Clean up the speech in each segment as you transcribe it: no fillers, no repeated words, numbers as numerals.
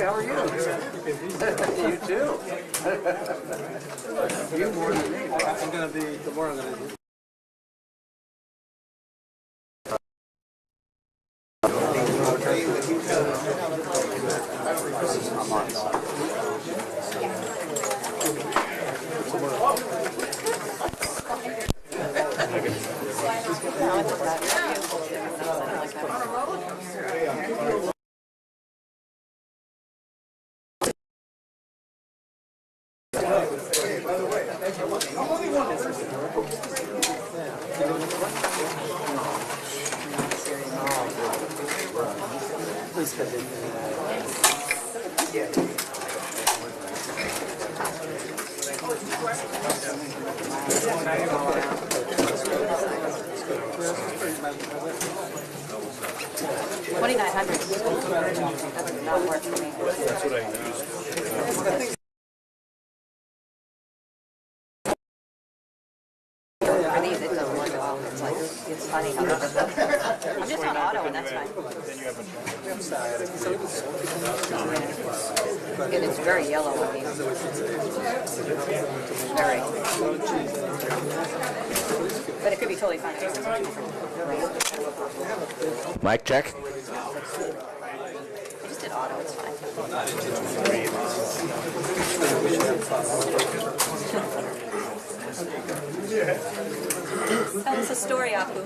how are you? You too. You more than me. I'm going to be, the more I'm going to do. I'm just on auto and that's fine. And it's very yellow on me. Very. But it could be totally fine. Mic check. I just did auto, it's fine. Tell us a story, Apu.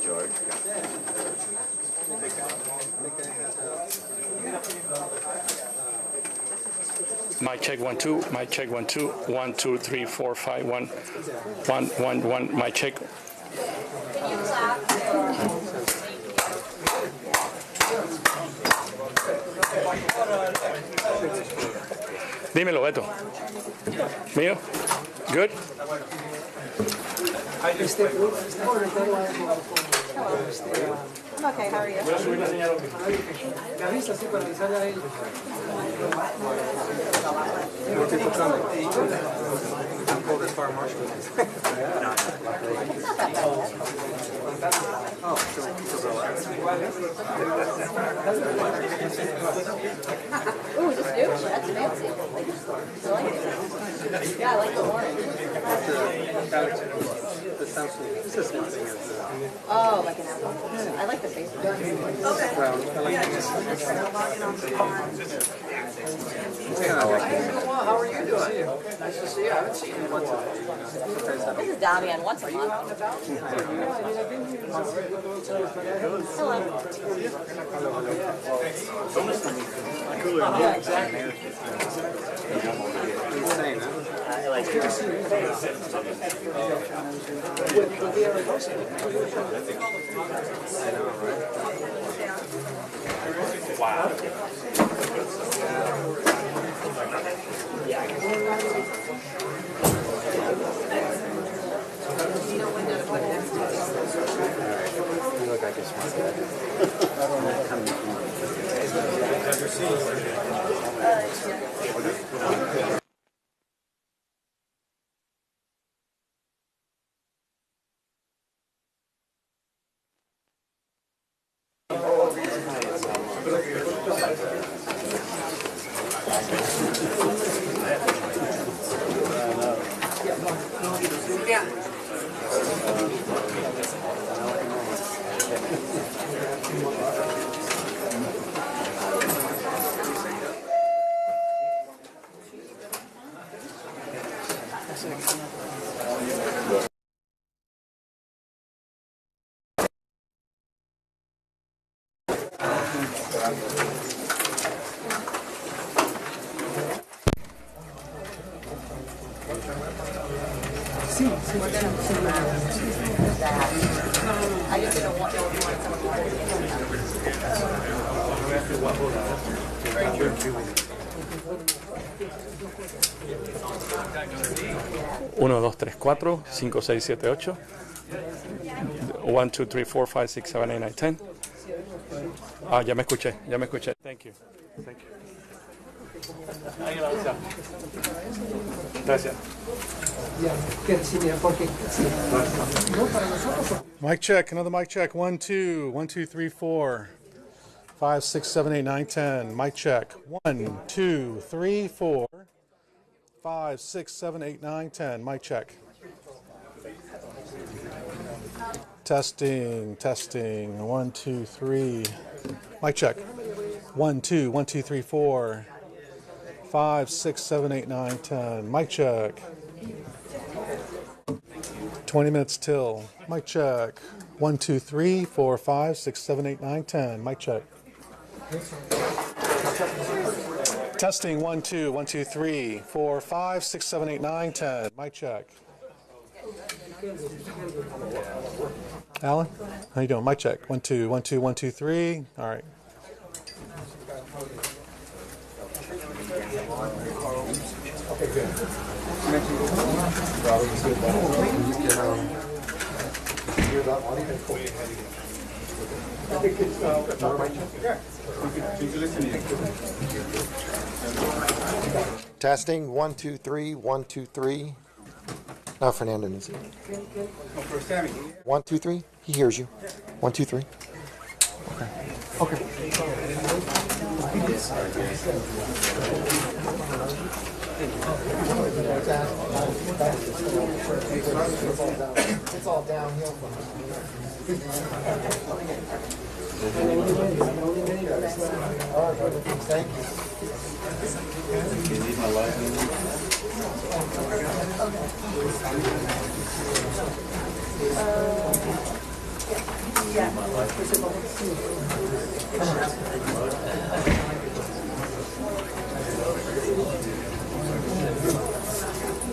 George. Mic check 1 2. Mic check 1 2. 1 2 3 4 5 1 1 1 1. Mic check. Dímelo, Beto. Mío. Good. Okay, how are you? Ooh, is this new? That's fancy. I like it. Yeah, I like the orange. Oh, like an apple. I like the face. Okay. How are you doing? Nice to see you. I haven't seen you in a while. This is Damian once a month. Hello. Yeah, exactly. Insane, huh? I like it. Wow. You look like a smart guy. I just didn't want to know if you wanted something more. 1 2 3 4 5 6 7 8. 1, 2, 3, 4, 5, 6, 7, 8, 9, 10. Ya me escuché, ya me escuché. Thank you. Thank you. Gracias. Mic check, another mic check. 1, 2, 1, 2, 3, 4, 5, 6, 7, 8, 9, 10. Mic check. 1, 2, 3, 4, 5, 6, 7, 8, 9, 10. Mic check. Testing, testing. 1, 2, 3. Mic check. 1, 2, 1, 2, 3, 4, 5, 6, 7, 8, 9, 10. Mic check. 20 minutes till. Mic check. 1, 2, 3, 4, 5, 6, 7, 8, 9, 10. Mic check. Testing. 1, 2, 1, 2, 3, 4, 5, 6, 7, 8, 9, 10. Mic check. Alan, how you doing? Mic check. 1, 2, 1, 2, 1, 2, 3. All right. Okay, good. Testing. 1, 2, 3, 1, 2, 3. No, Fernando needs it. 1, 2, 3. He hears you. 1, 2, 3. Okay. Okay. It's all downhill from here. Thank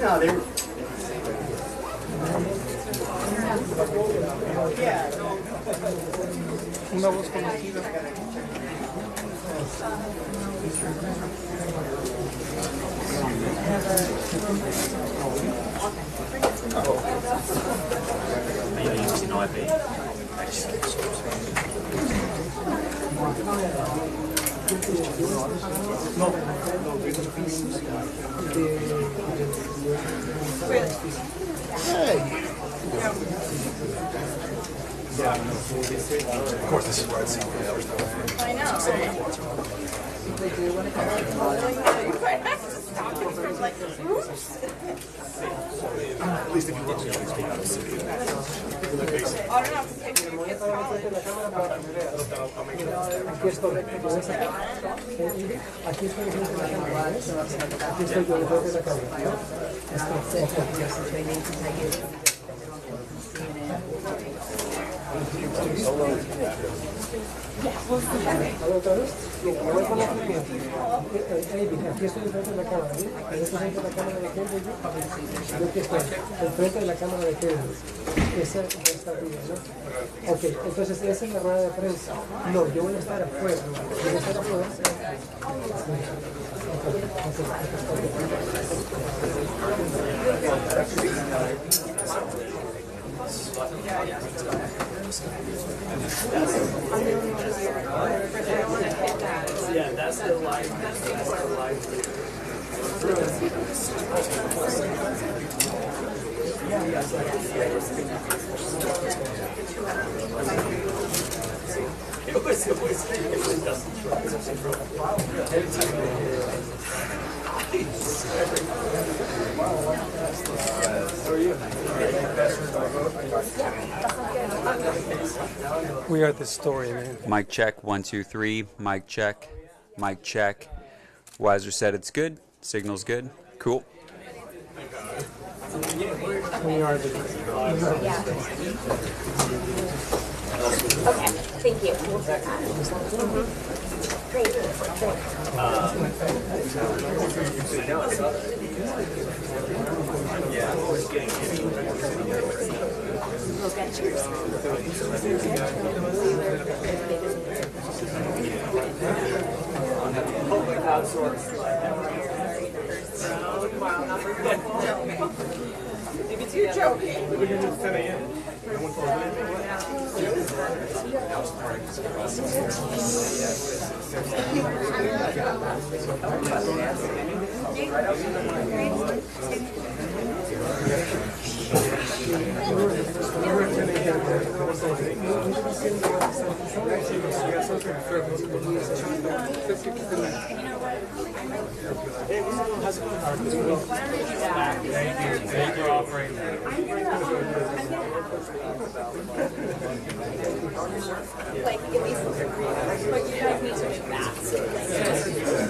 No, they were. Una voz conocida. Of course, this is where I'd see the other stuff. I know, right? You might have to stop it from like, oops. At least if you want to speak out of city. I don't have to take your kids college. Aquí estoy, aquí estoy de frente a la cámara, ¿ves? Aquí estoy yo de frente a la cámara, ¿Otra vez? Mira, me voy con la primera. Aquí estoy de frente de la cámara, ¿ves? Aquí estoy de frente de la cámara de Kennedy. Yo aquí estoy, enfrente de la cámara de Kennedy. Esa está arriba, ¿no? Ok, entonces esa es la rueda de prensa. No, yo voy a estar afuera. Yo voy a estar afuera. Yeah, that's the live. That's the live. We are at the story, man. Mic check, 1, 2, 3. Mic check, mic check. Weiser said it's good. Signal's good. Cool. We are the. Okay, thank you. Great. We'll get yours. You're joking. Thank you all for Like, give me some, but you guys need to move fast.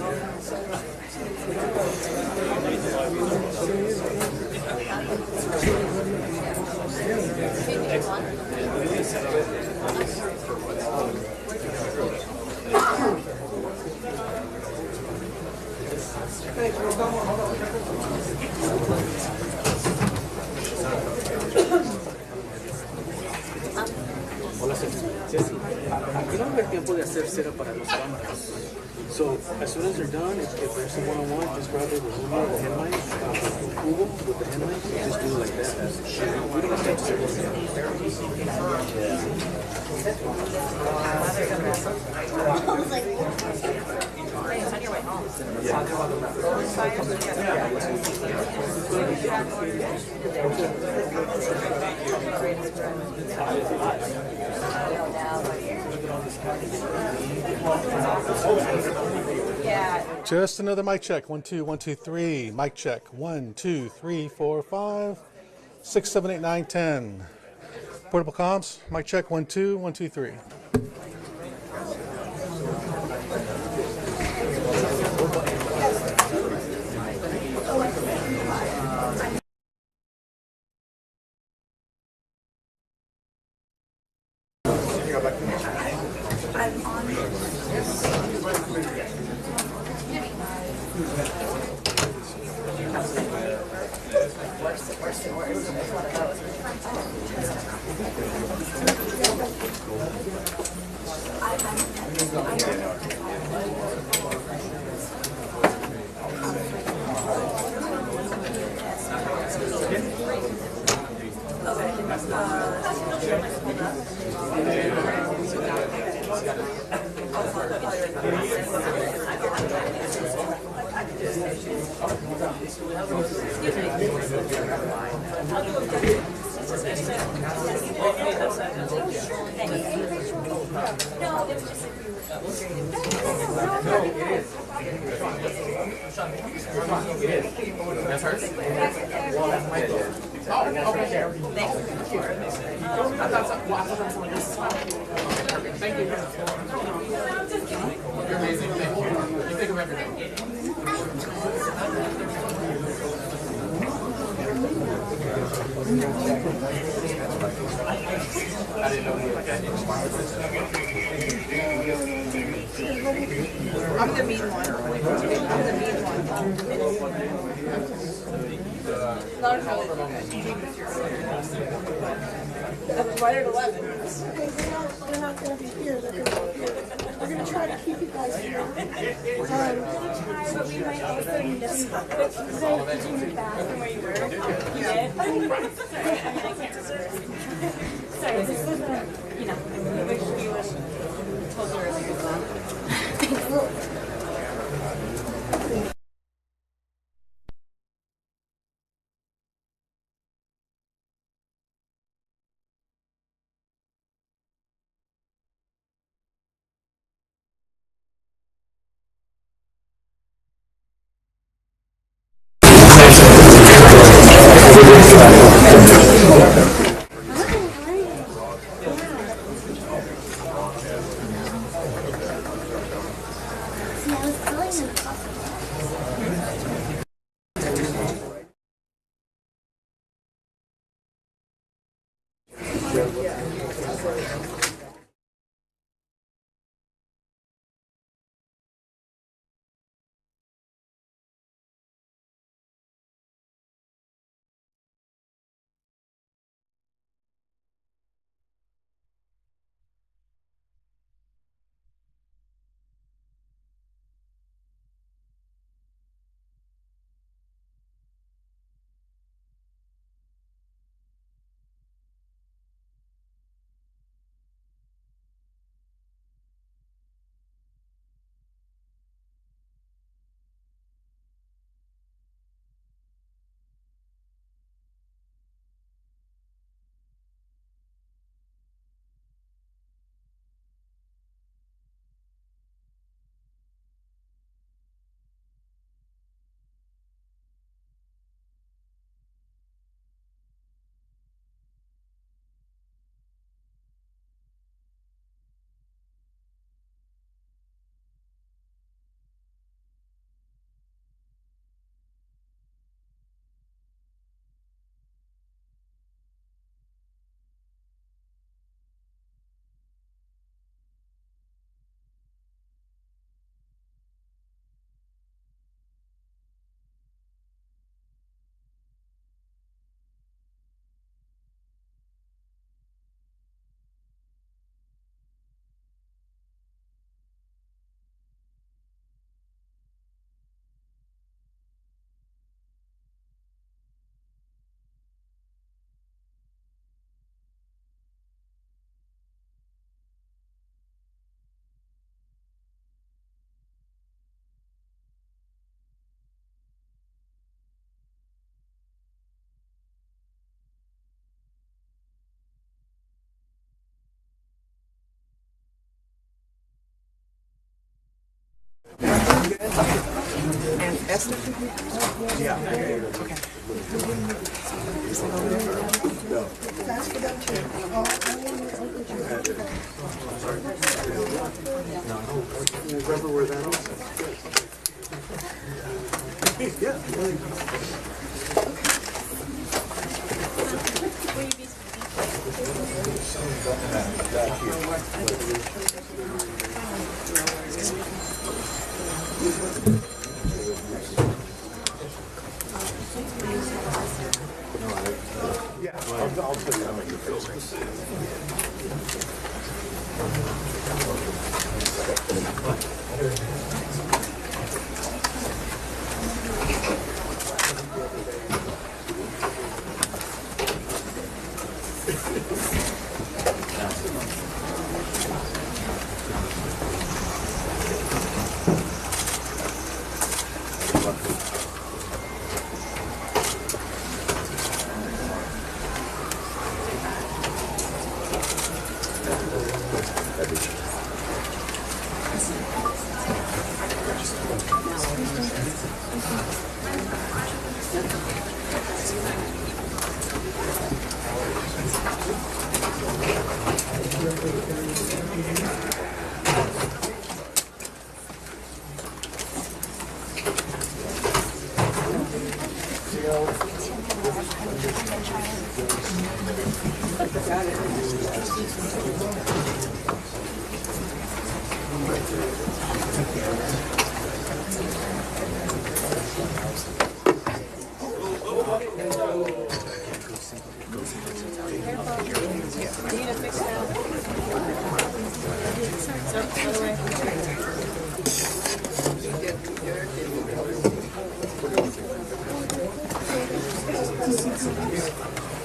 Aquí no va a haber tiempo de hacer cera para los cámaras. So as soon as they're done, if there's a one-on-one, just grab it with the headline, Google with the headline, and just do it like that. We don't have to Just another mic check. 1, 2, 1, 2, 3. Mic check. 1, 2, 3, 4, 5, 6, 7, 8, 9, 10. Portable comms. Mic check. 1, 2, 1, 2, 3. I'm the mean one. I'm the mean one. Not really I was right at 11. They're not going to be here. They're going to try to keep you guys here. But we might also need to in the bathroom where you were. You did? Sorry, this is I wish you would have told you earlier as well. And Esther? Remember where that is? Yeah. I'll put it on your face.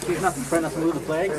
He's not trying to move the flag.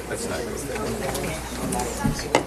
That's not good.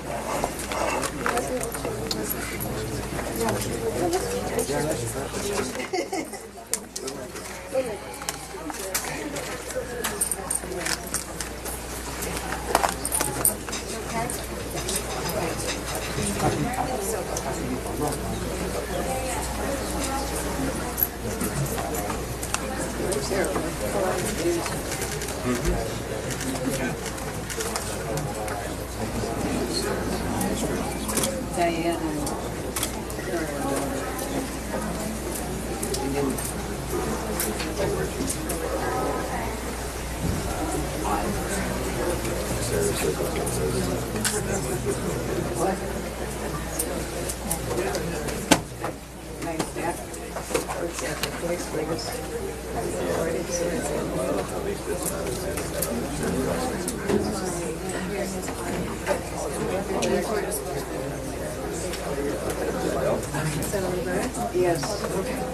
Yes,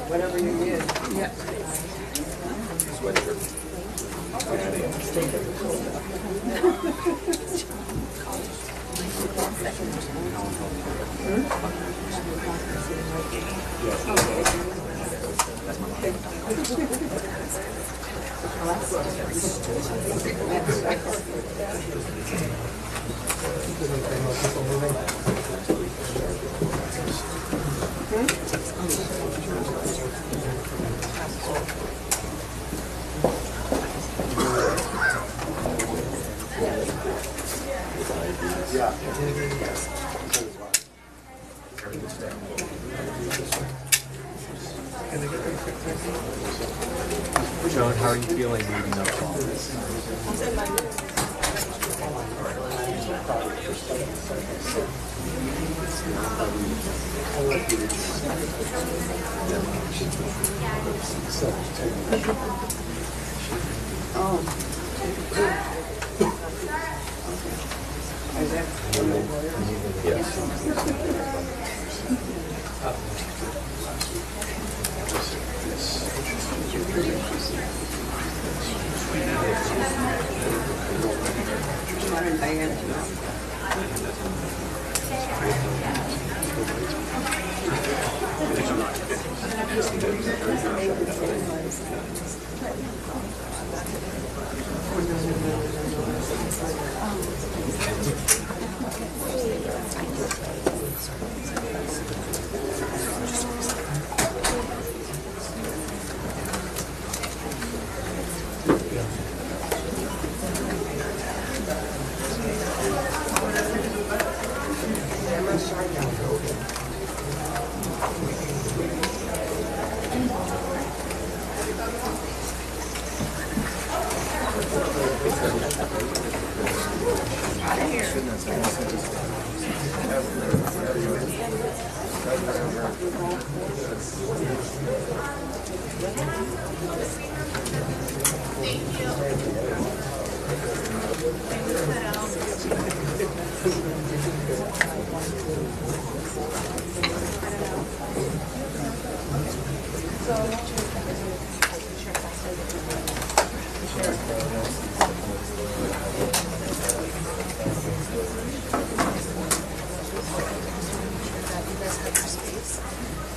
whatever you need. Yeah. Joan, how are you feeling leading up to all this?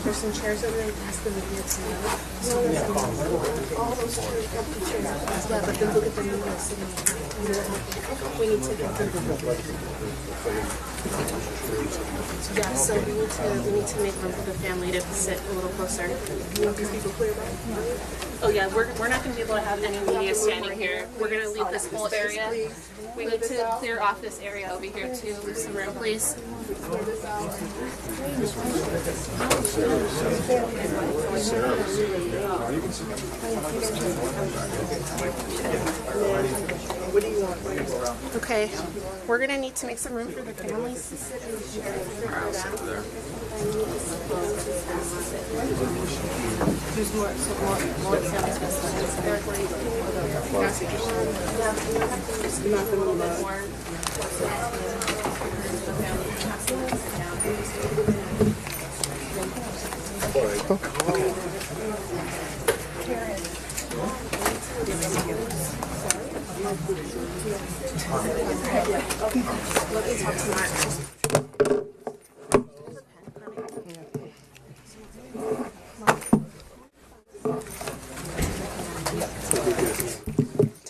There's some chairs over there, pass them in here tonight. All those chairs, empty chairs. Yeah, but then look at them in the city. We need to get them. Yeah, so we need to make room for the family to sit a little closer. You want these people clear about it? Oh yeah, we're not going to be able to have any media standing here. We're going to leave this whole area. We need to clear off this area over here too. Leave some room, please. What do you want? Okay, we're gonna need to make some room for the families to sit in the chairs. There's more families to sit. Not a little bit more.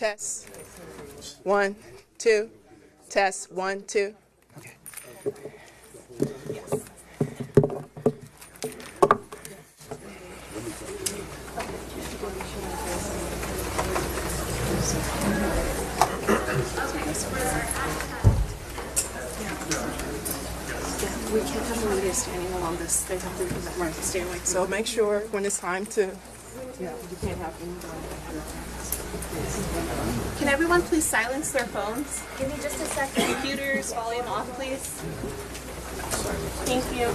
Test. 1, 2. Test. 1, 2. Okay. We can't have the media standing along this. They have to stay away. So make sure when it's time to. Yeah, you can't have anyone. Can everyone please silence their phones? Give me just a second. Computers, volume off, please. Thank you.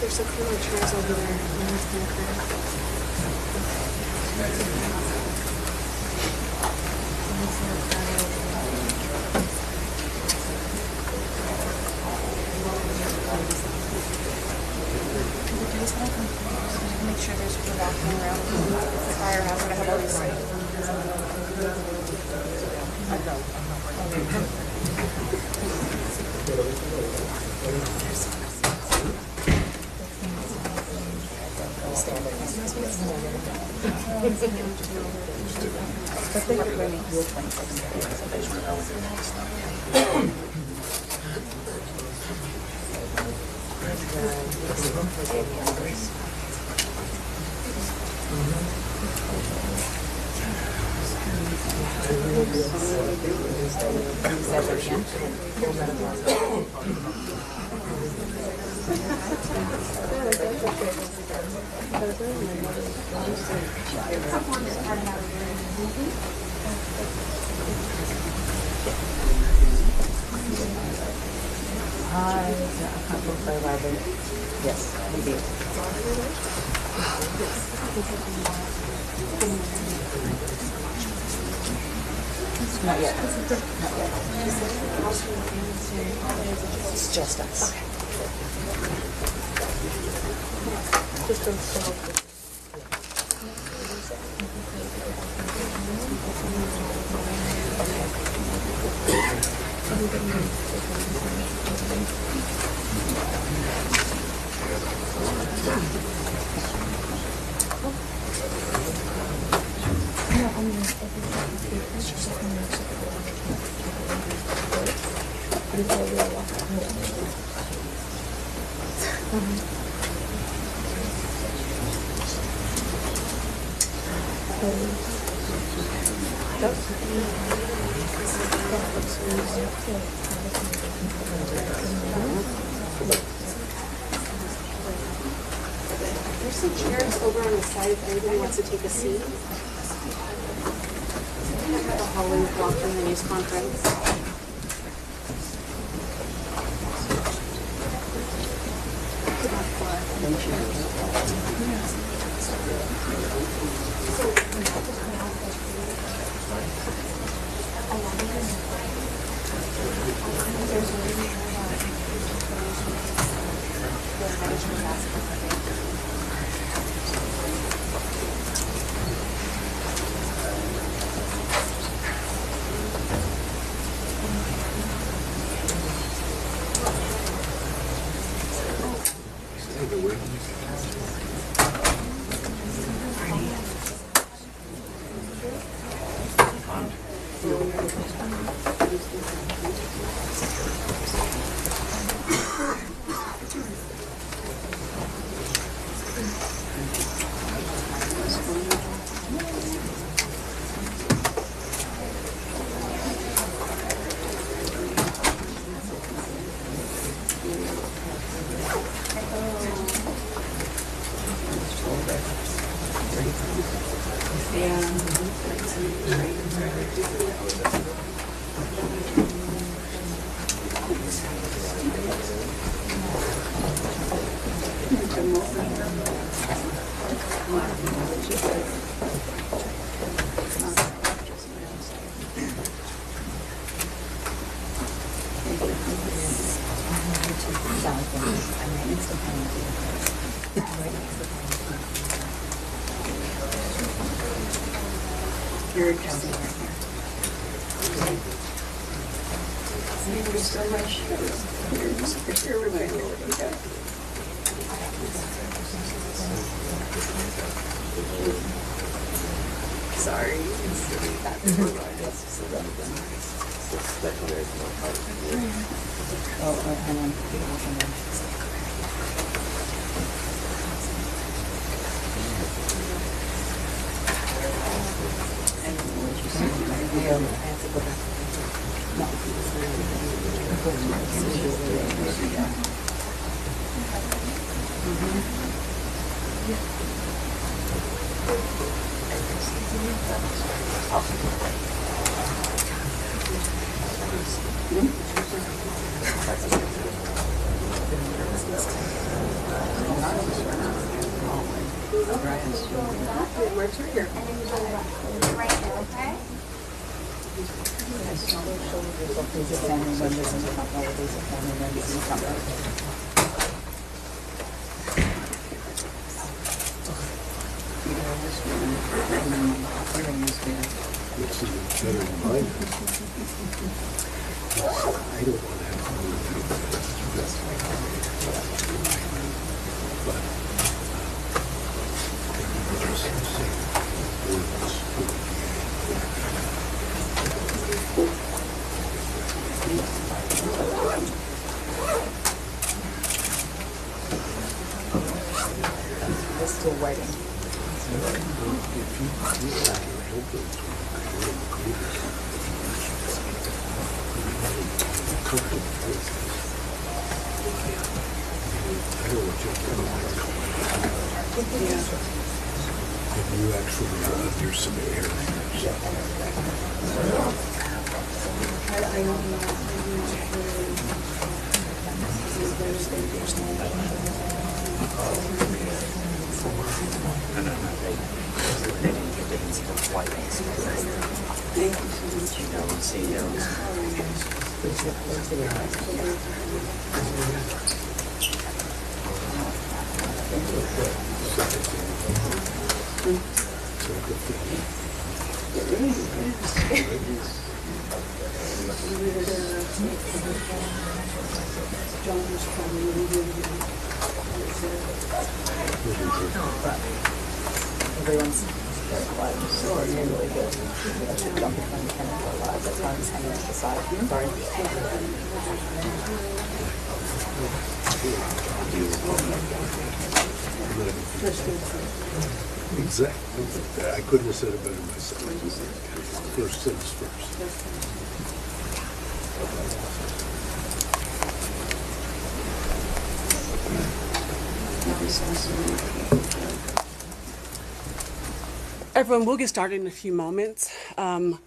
There's a couple of chairs over there. Make sure there's people walking around the fire hazard. I have all these Yes, we do. Not yet. Not yet. It's just us. There's some chairs over on the side if anybody wants to take a seat. We have a hallway block from the news conference. You're coming. Thank you so much. You're reminding me. Sorry. Oh, hang on. Works right here. And then you go right there, okay? Family members and holidays and family members and Looks a little better than mine. I don't want to have fun with it. But they're still waiting. If you actually do some air. Everyone's very quiet. So it's really good. That's a jump from the chemical alive. That's why I'm just hanging to the side. Sorry. Exactly. I couldn't have said it better myself. First things first. Everyone, we'll get started in a few moments. There'll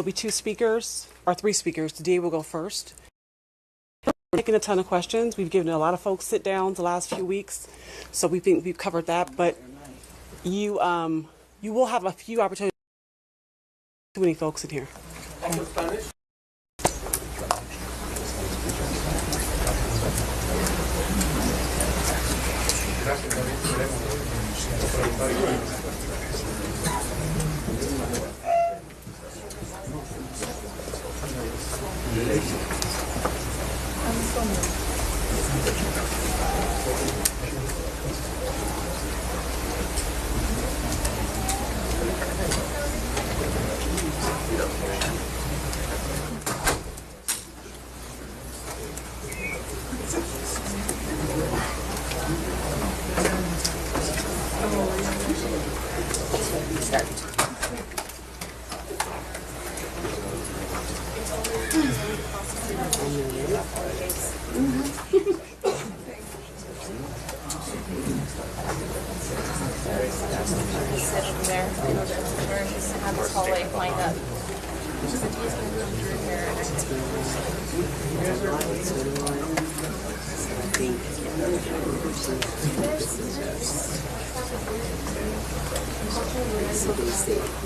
be two speakers, or three speakers. Today we'll go first. We're taking a ton of questions. We've given a lot of folks sit downs the last few weeks, so we think we've covered that. But you will have a few opportunities. Too many folks in here.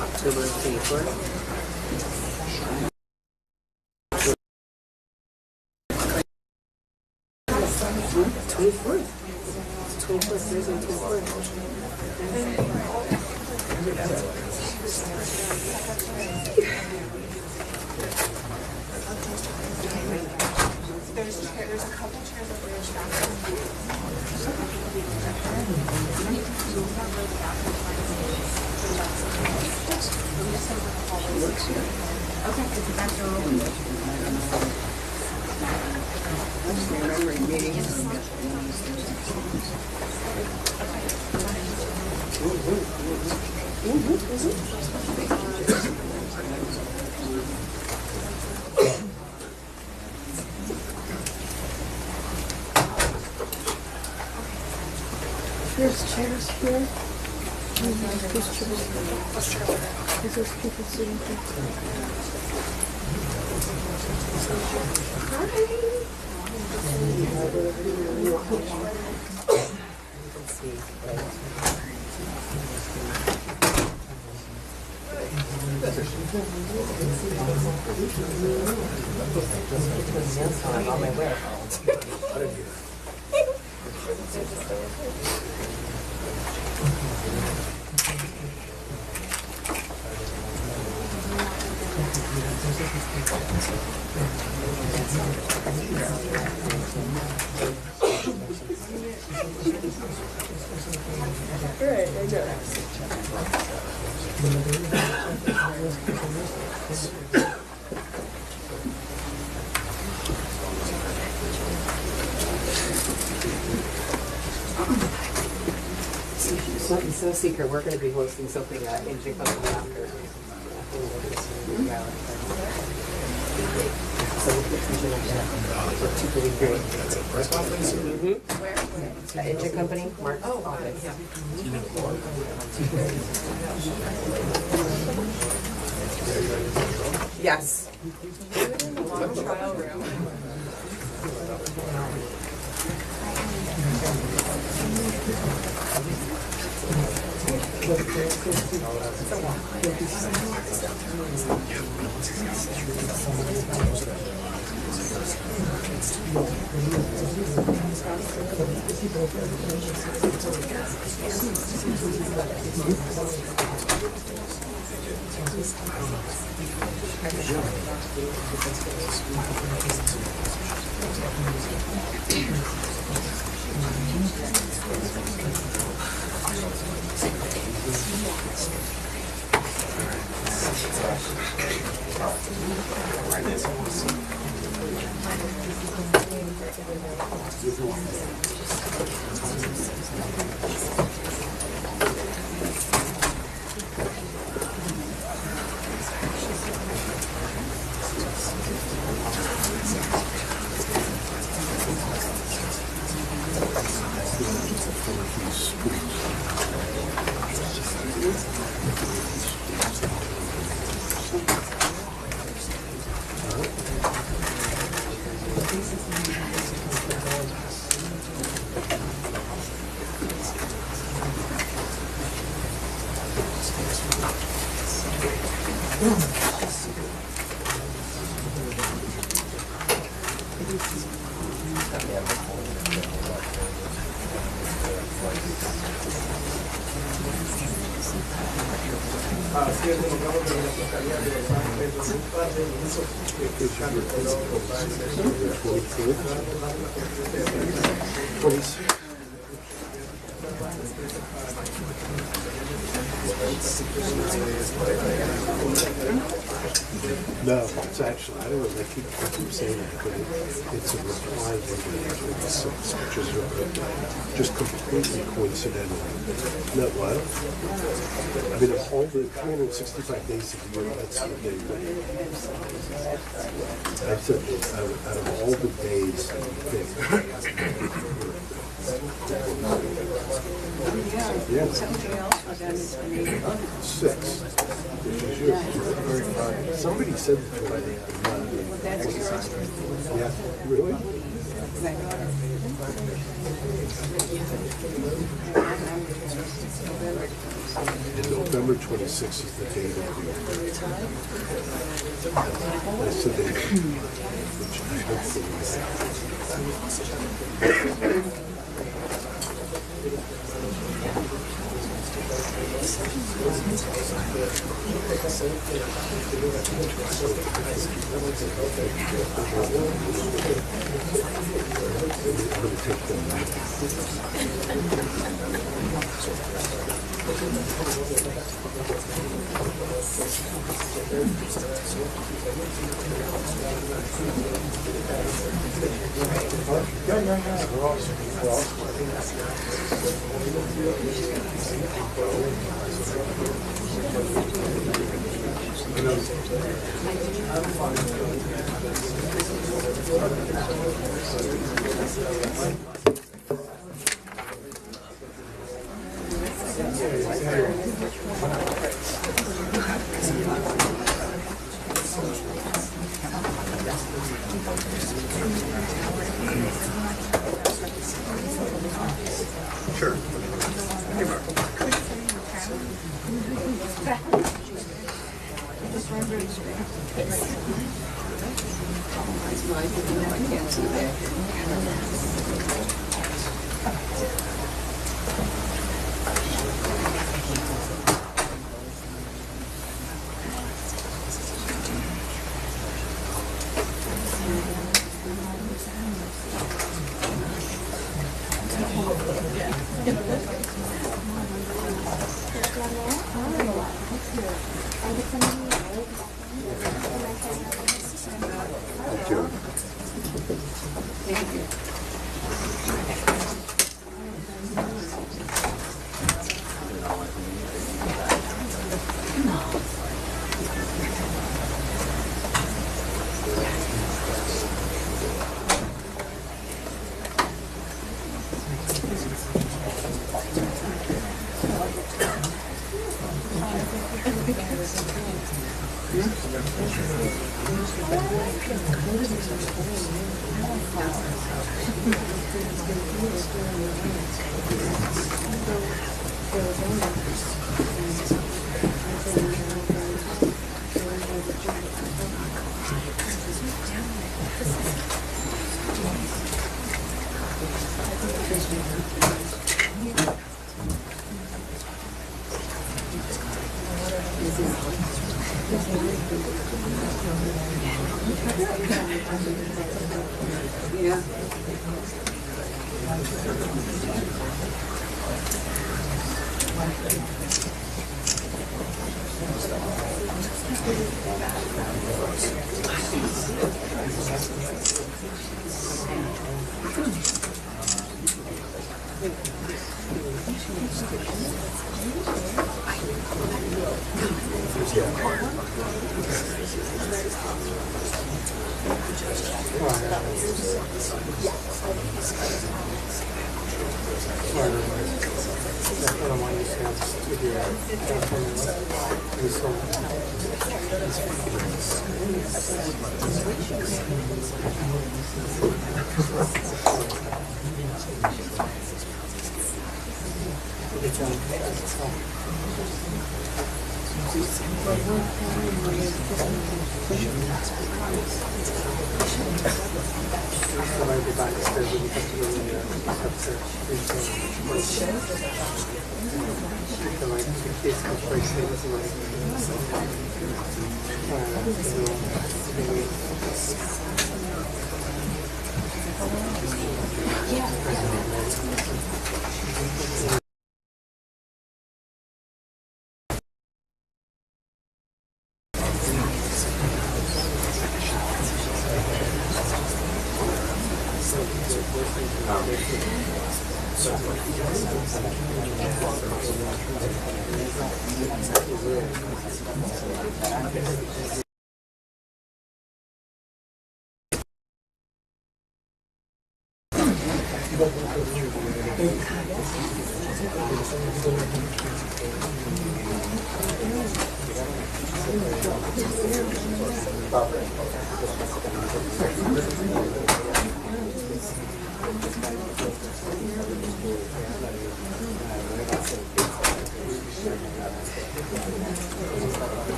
October 24th. Thursday, 24th. There's a couple chairs over there. Okay, it's the back door open. Remembering meetings. There's chairs here. These chairs. There's people sitting here. On my way. Right, I know. It's no secret, we're going to be hosting something in Chicago after. So we'll put something like that. It's really great. Press conference? Where? Engine Company, Mark's office. Yes. Long trial room. No, it's actually, I don't know, I keep saying that, but it's a reply to the 26, which is just completely coincidental. No, what? I mean, of all the 365 days of the year, that's the day that I said that out of all the days that yeah. Six. Which is yours. Somebody said that to me. Yeah, really? And November 26th is the day that we that's the day which I hopefully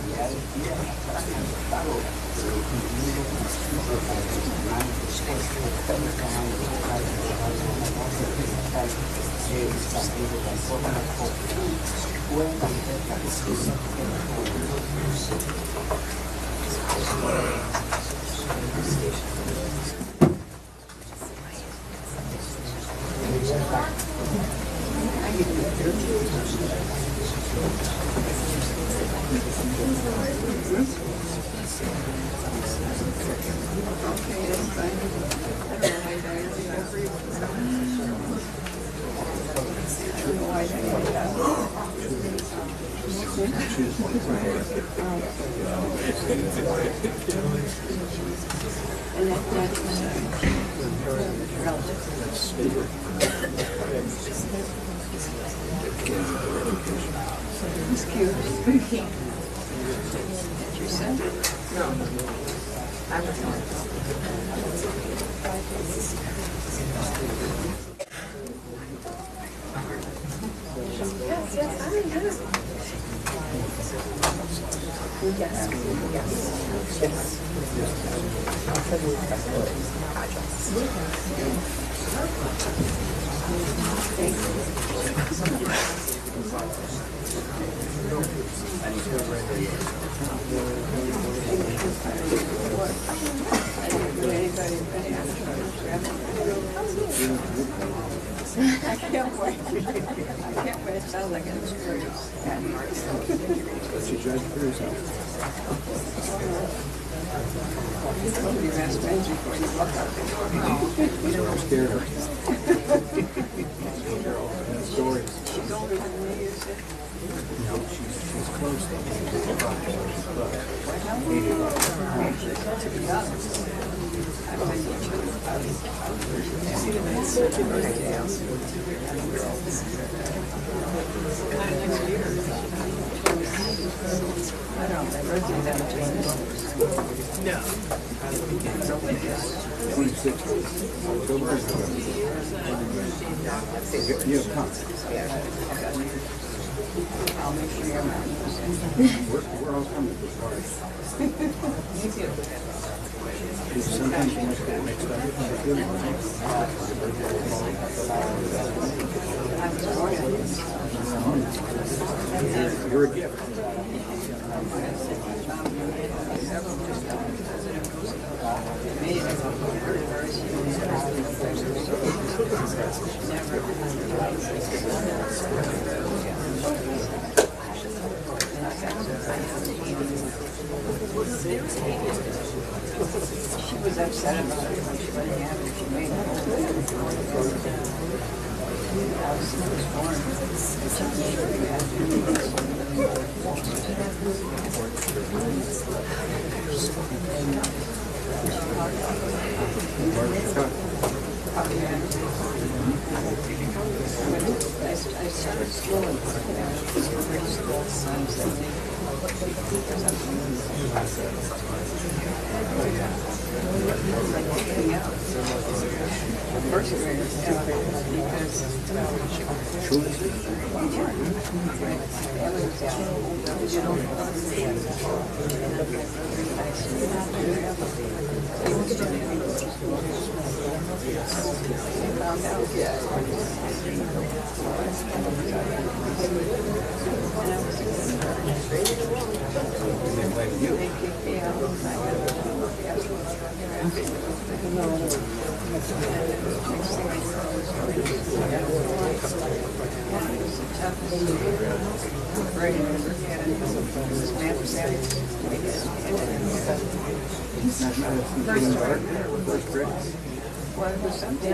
Yeah. I can't wait. I can't wait. It sounds like it's great. What's your judge for yourself? You're supposed to be best friends before you walk out the door. I'm scared of her. Stories. She's older than me, you said? No, she's close I don't think birthday that changed. No. 26. October. You have time. I'll make sure you're not. We're all coming to this party. Me too. Sometimes you must get mixed up. You're a gift. She was upset about it when she wasn't happy. She made it. I was born. I started school in first graders Well, it was something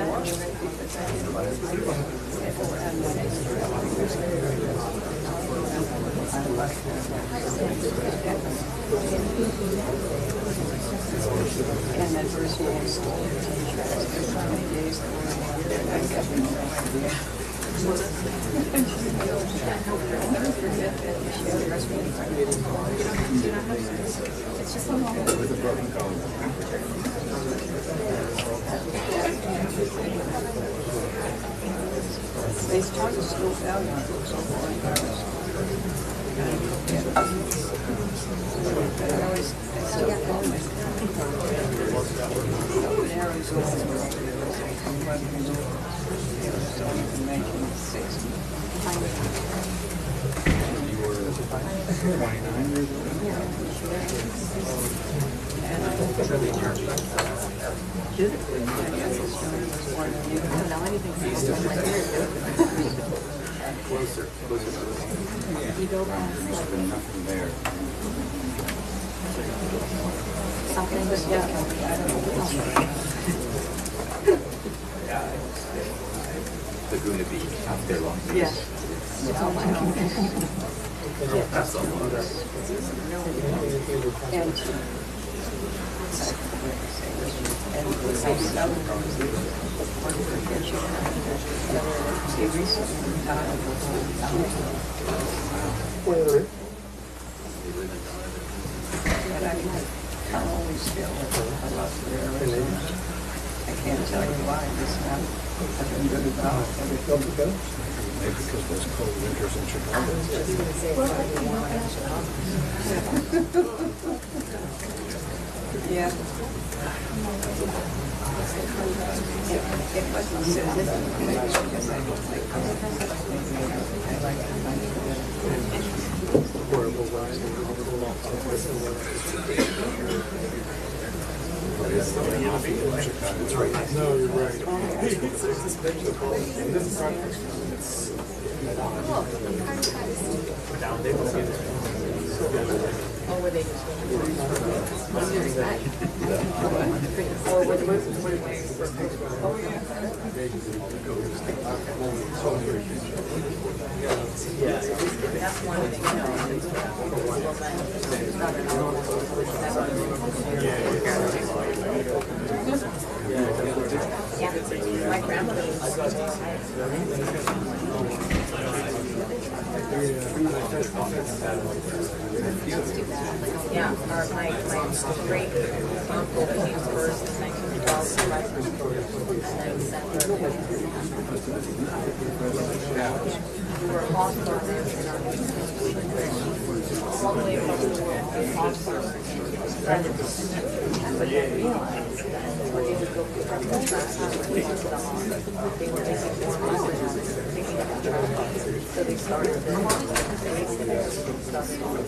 and that first day in school, how many days I kept I'll never forget that she had dressed me in front of it's just a moment. They started school value books on board. But I still got home in Arizona. Closer, closer to this. You go back. There's been nothing there. Something was They're going to be out there long. Yeah. That's a lot. I can't tell you why this now. I've been good about it. Maybe because those cold winters in Chicago. Yeah. It wasn't so different because I don't like Horrible ride. No, you're right. or were they just that's one thing, yeah, my grandmother yeah, or my great uncle came first in 1912, and then sent her we were hog farmers in our all the way across the world, hog farmers. But they realized that when they would go pick up the trash, they were taking more money out of picking up the trash. So they started the stuff on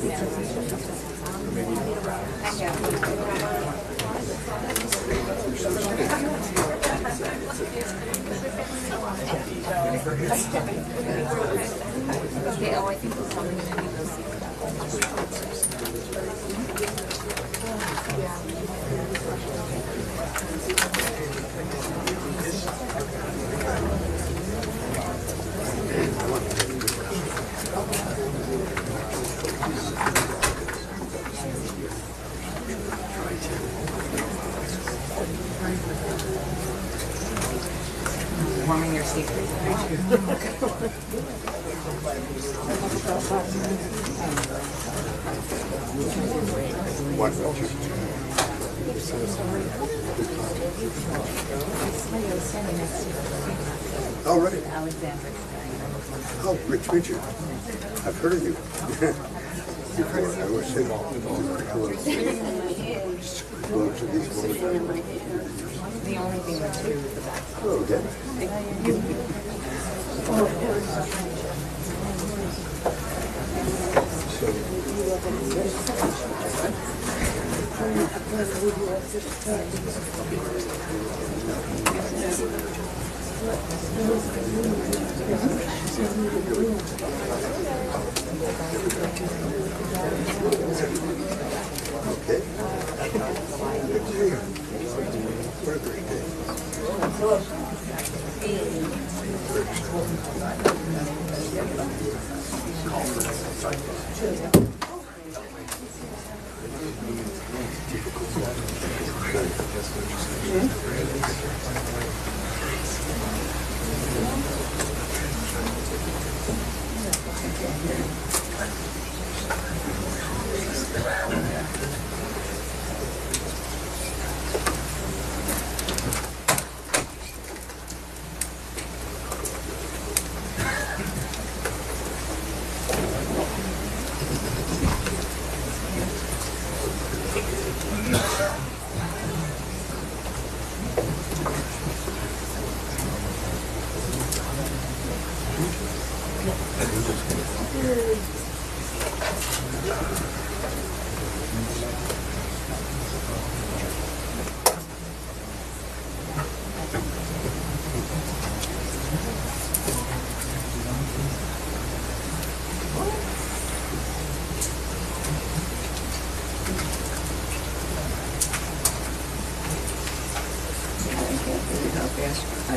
okay, oh, I think we're probably going to need those warming your seat. Oh, right. Alexander. Oh, Rich Richard. I've heard of you. Before, I was saying, close to these moments. The only thing that's true is the back. Oh, okay. Okay. Good to hear. What a great day. I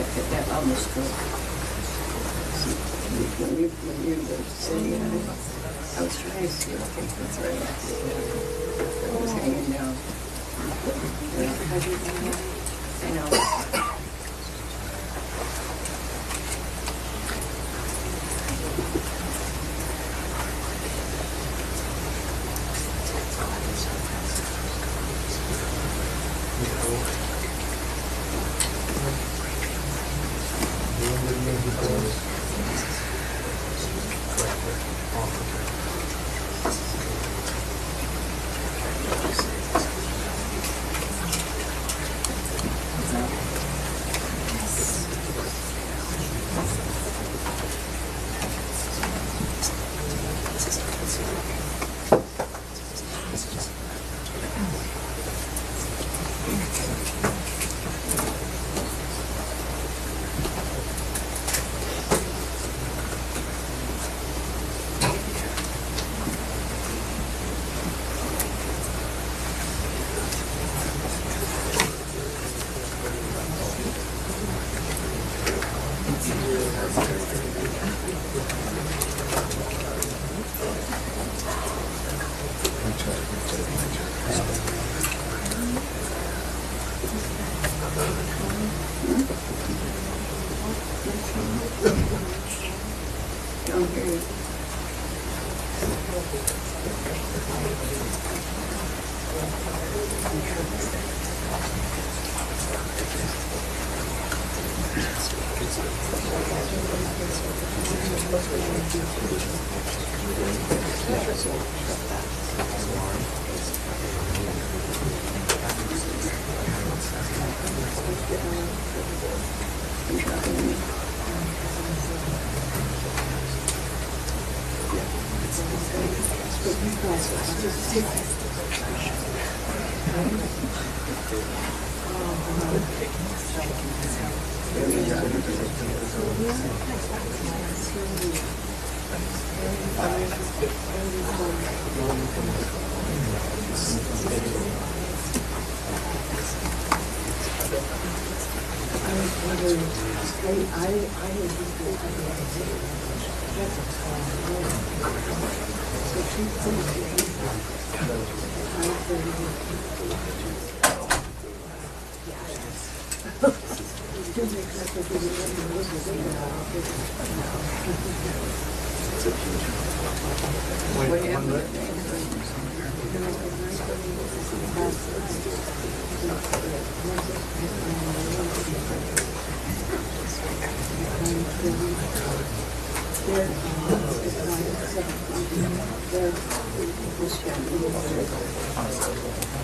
did that almost go. When you were saying I was trying to see, okay, that's right. It was hanging down. I know.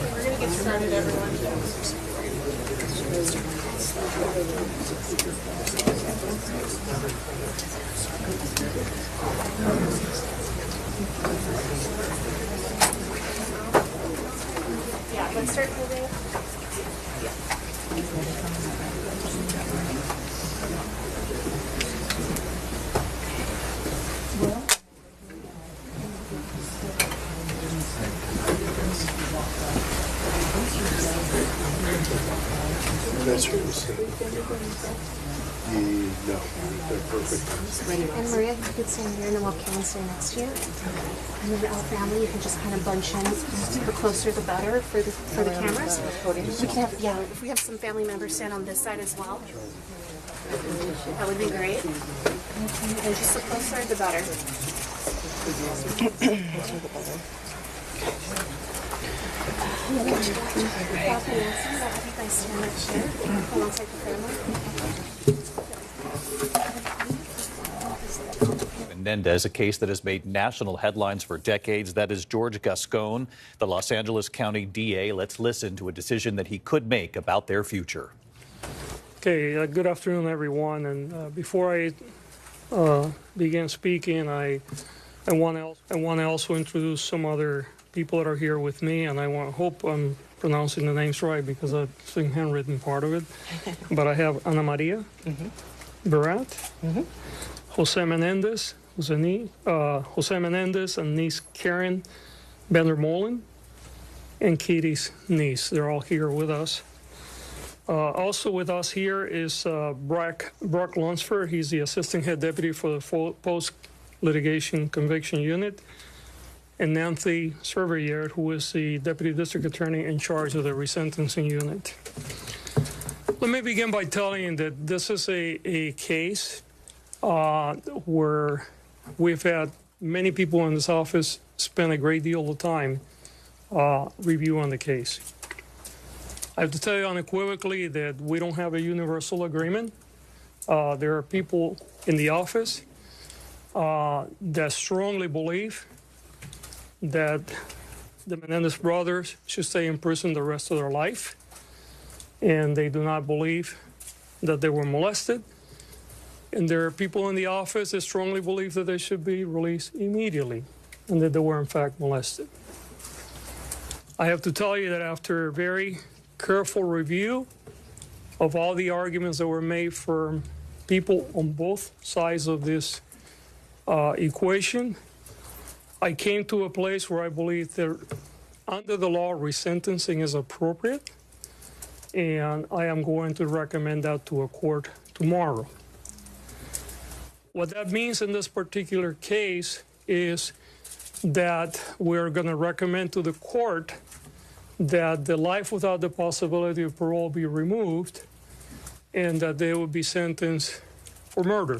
We're going to get started, everyone. Yeah, let's start moving. That's your mistake. No, they're perfect. And Maria, you could stand here and then we'll stay next to you. And then our family, you can just kind of bunch in. The closer the better for the cameras. We can have, yeah, if we have some family members stand on this side as well. That would be great. And just the closer the better. Menendez, a case that has made national headlines for decades. That is George Gascón, the Los Angeles County DA. Let's listen to a decision that he could make about their future. Okay, good afternoon, everyone. And before I begin speaking, I I want to also introduce some other people that are here with me, and hope I'm pronouncing the names right because I've seen handwritten part of it. But I have Ana Maria Barat, Jose Menendez, Jose Menendez, and niece Karen Vandermolen, and Katie's niece. They're all here with us. Also with us here is Brock Lunsford. He's the assistant head deputy for the post-litigation conviction unit, and Nancy Cervier, who is the deputy district attorney in charge of the resentencing unit. Let me begin by telling you that this is a case where we've had many people in this office spend a great deal of time reviewing the case. I have to tell you unequivocally that we don't have a universal agreement. There are people in the office that strongly believe that the Menendez brothers should stay in prison the rest of their life, and they do not believe that they were molested. And there are people in the office that strongly believe that they should be released immediately and that they were in fact molested. I have to tell you that after a very careful review of all the arguments that were made for people on both sides of this equation, I came to a place where I believe that under the law, resentencing is appropriate, and I am going to recommend that to a court tomorrow. What that means in this particular case is that we're going to recommend to the court that the life without the possibility of parole be removed and that they will be sentenced for murder,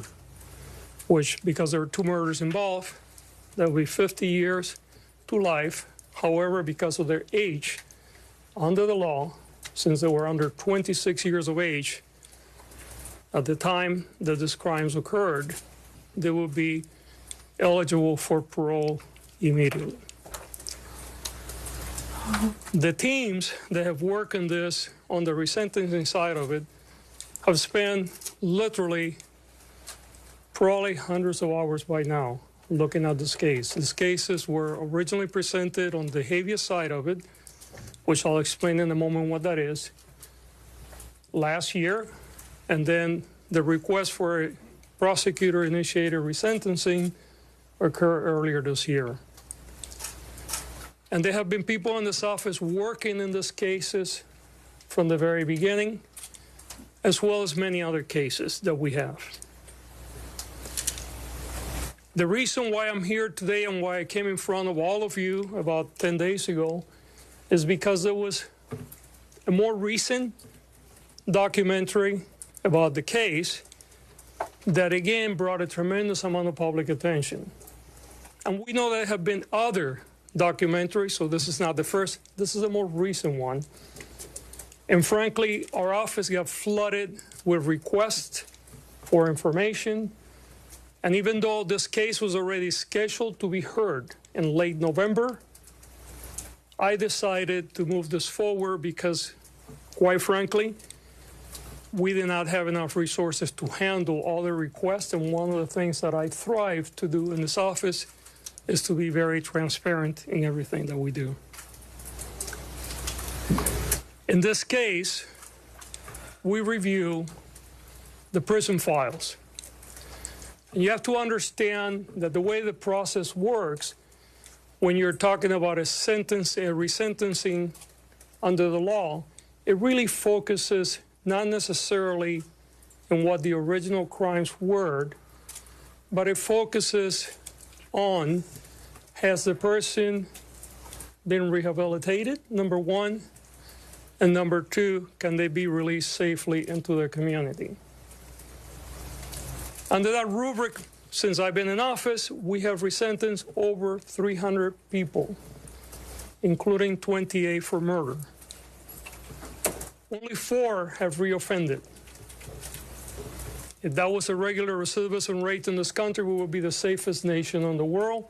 which, because there are 2 murders involved, that will be 50 years to life. However, because of their age, under the law, since they were under 26 years of age at the time that these crimes occurred, they will be eligible for parole immediately. The teams that have worked on this, on the resentencing side of it, have spent literally probably hundreds of hours by now looking at this case. These cases were originally presented on the habeas side of it, which I'll explain in a moment what that is, last year, and then the request for a prosecutor-initiated resentencing occurred earlier this year. And there have been people in this office working in these cases from the very beginning, as well as many other cases that we have. The reason why I'm here today and why I came in front of all of you about 10 days ago is because there was a more recent documentary about the case that again brought a tremendous amount of public attention. And we know there have been other documentaries, so this is not the first, this is a more recent one. And frankly, our office got flooded with requests for information. And even though this case was already scheduled to be heard in late November, I decided to move this forward because, quite frankly, we did not have enough resources to handle all the requests. And one of the things that I thrive to do in this office is to be very transparent in everything that we do. In this case, we review the prison files. And you have to understand that the way the process works, when you're talking about a resentencing under the law, it really focuses not necessarily on what the original crimes were, but it focuses on, has the person been rehabilitated, number one, and number two, can they be released safely into the community? Under that rubric, since I've been in office, we have resentenced over 300 people, including 28 for murder. Only 4 have reoffended. If that was a regular recidivism rate in this country, we would be the safest nation in the world,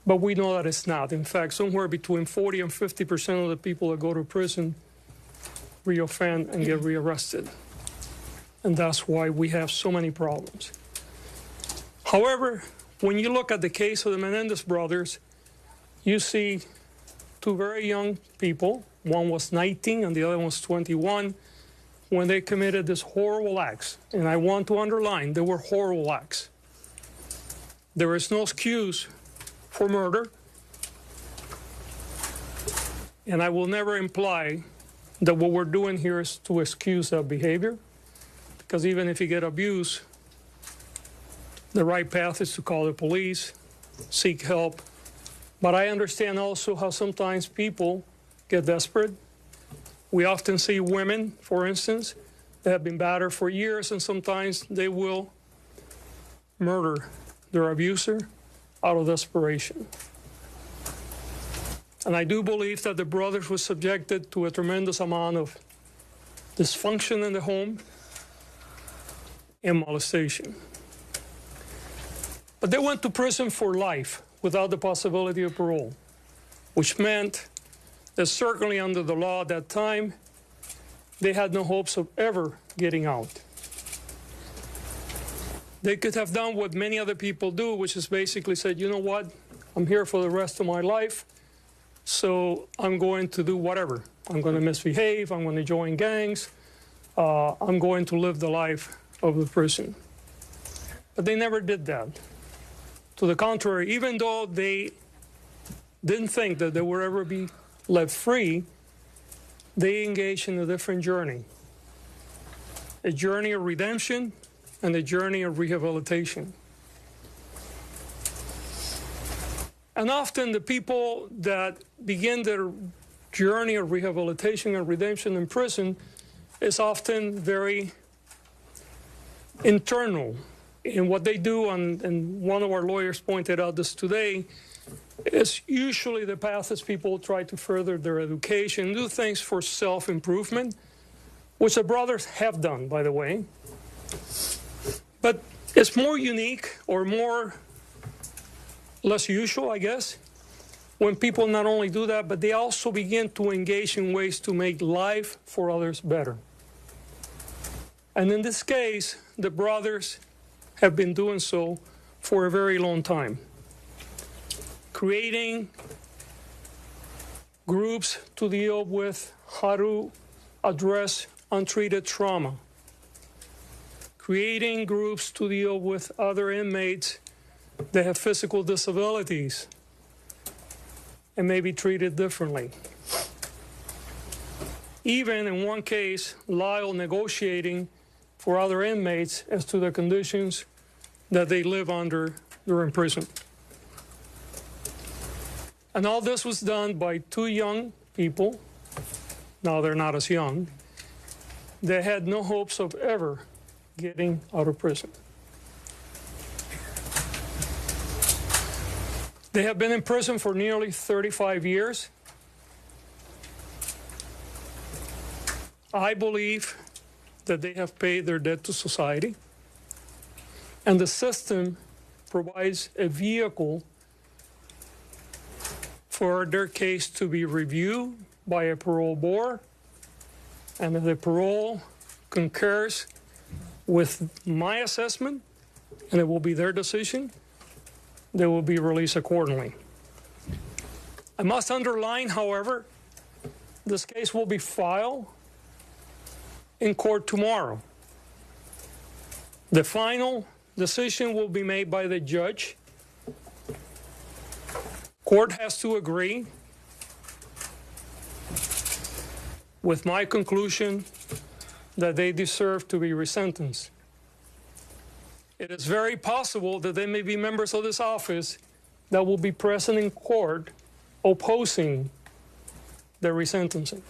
but we know that it's not. In fact, somewhere between 40 and 50% of the people that go to prison reoffend and get rearrested. And that's why we have so many problems. However, when you look at the case of the Menendez brothers, you see two very young people. One was 19 and the other one was 21 when they committed these horrible acts. And I want to underline, they were horrible acts. There is no excuse for murder. And I will never imply that what we're doing here is to excuse that behavior. Because even if you get abused, the right path is to call the police, seek help. But I understand also how sometimes people get desperate. We often see women, for instance, that have been battered for years, and sometimes they will murder their abuser out of desperation. And I do believe that the brothers were subjected to a tremendous amount of dysfunction in the home and molestation. But they went to prison for life without the possibility of parole, which meant that certainly under the law at that time, they had no hopes of ever getting out. They could have done what many other people do, which is basically said, you know what, I'm here for the rest of my life, so I'm going to do whatever. I'm going to misbehave, I'm going to join gangs, I'm going to live the life of the prison. But they never did that. To the contrary, even though they didn't think that they would ever be left free, they engaged in a different journey. A journey of redemption and a journey of rehabilitation. And often the people that begin their journey of rehabilitation and redemption in prison is often very internal. And what they do, and one of our lawyers pointed out this today, is usually the path is people try to further their education, do things for self-improvement, which the brothers have done, by the way. But it's more unique or less usual, I guess, when people not only do that, but they also begin to engage in ways to make life for others better. And in this case, the brothers have been doing so for a very long time, creating groups to deal with how to address untreated trauma, creating groups to deal with other inmates that have physical disabilities and may be treated differently. Even in one case, Lyle negotiating for other inmates as to the conditions that they live under during prison. And all this was done by two young people, now they're not as young, that had no hopes of ever getting out of prison. They have been in prison for nearly 35 years. I believe that they have paid their debt to society, and the system provides a vehicle for their case to be reviewed by a parole board, and if the parole concurs with my assessment, and it will be their decision, they will be released accordingly. I must underline, however, this case will be filed in court tomorrow. The final decision will be made by the judge. Court has to agree with my conclusion that they deserve to be resentenced. It is very possible that there may be members of this office that will be present in court opposing the resentencing.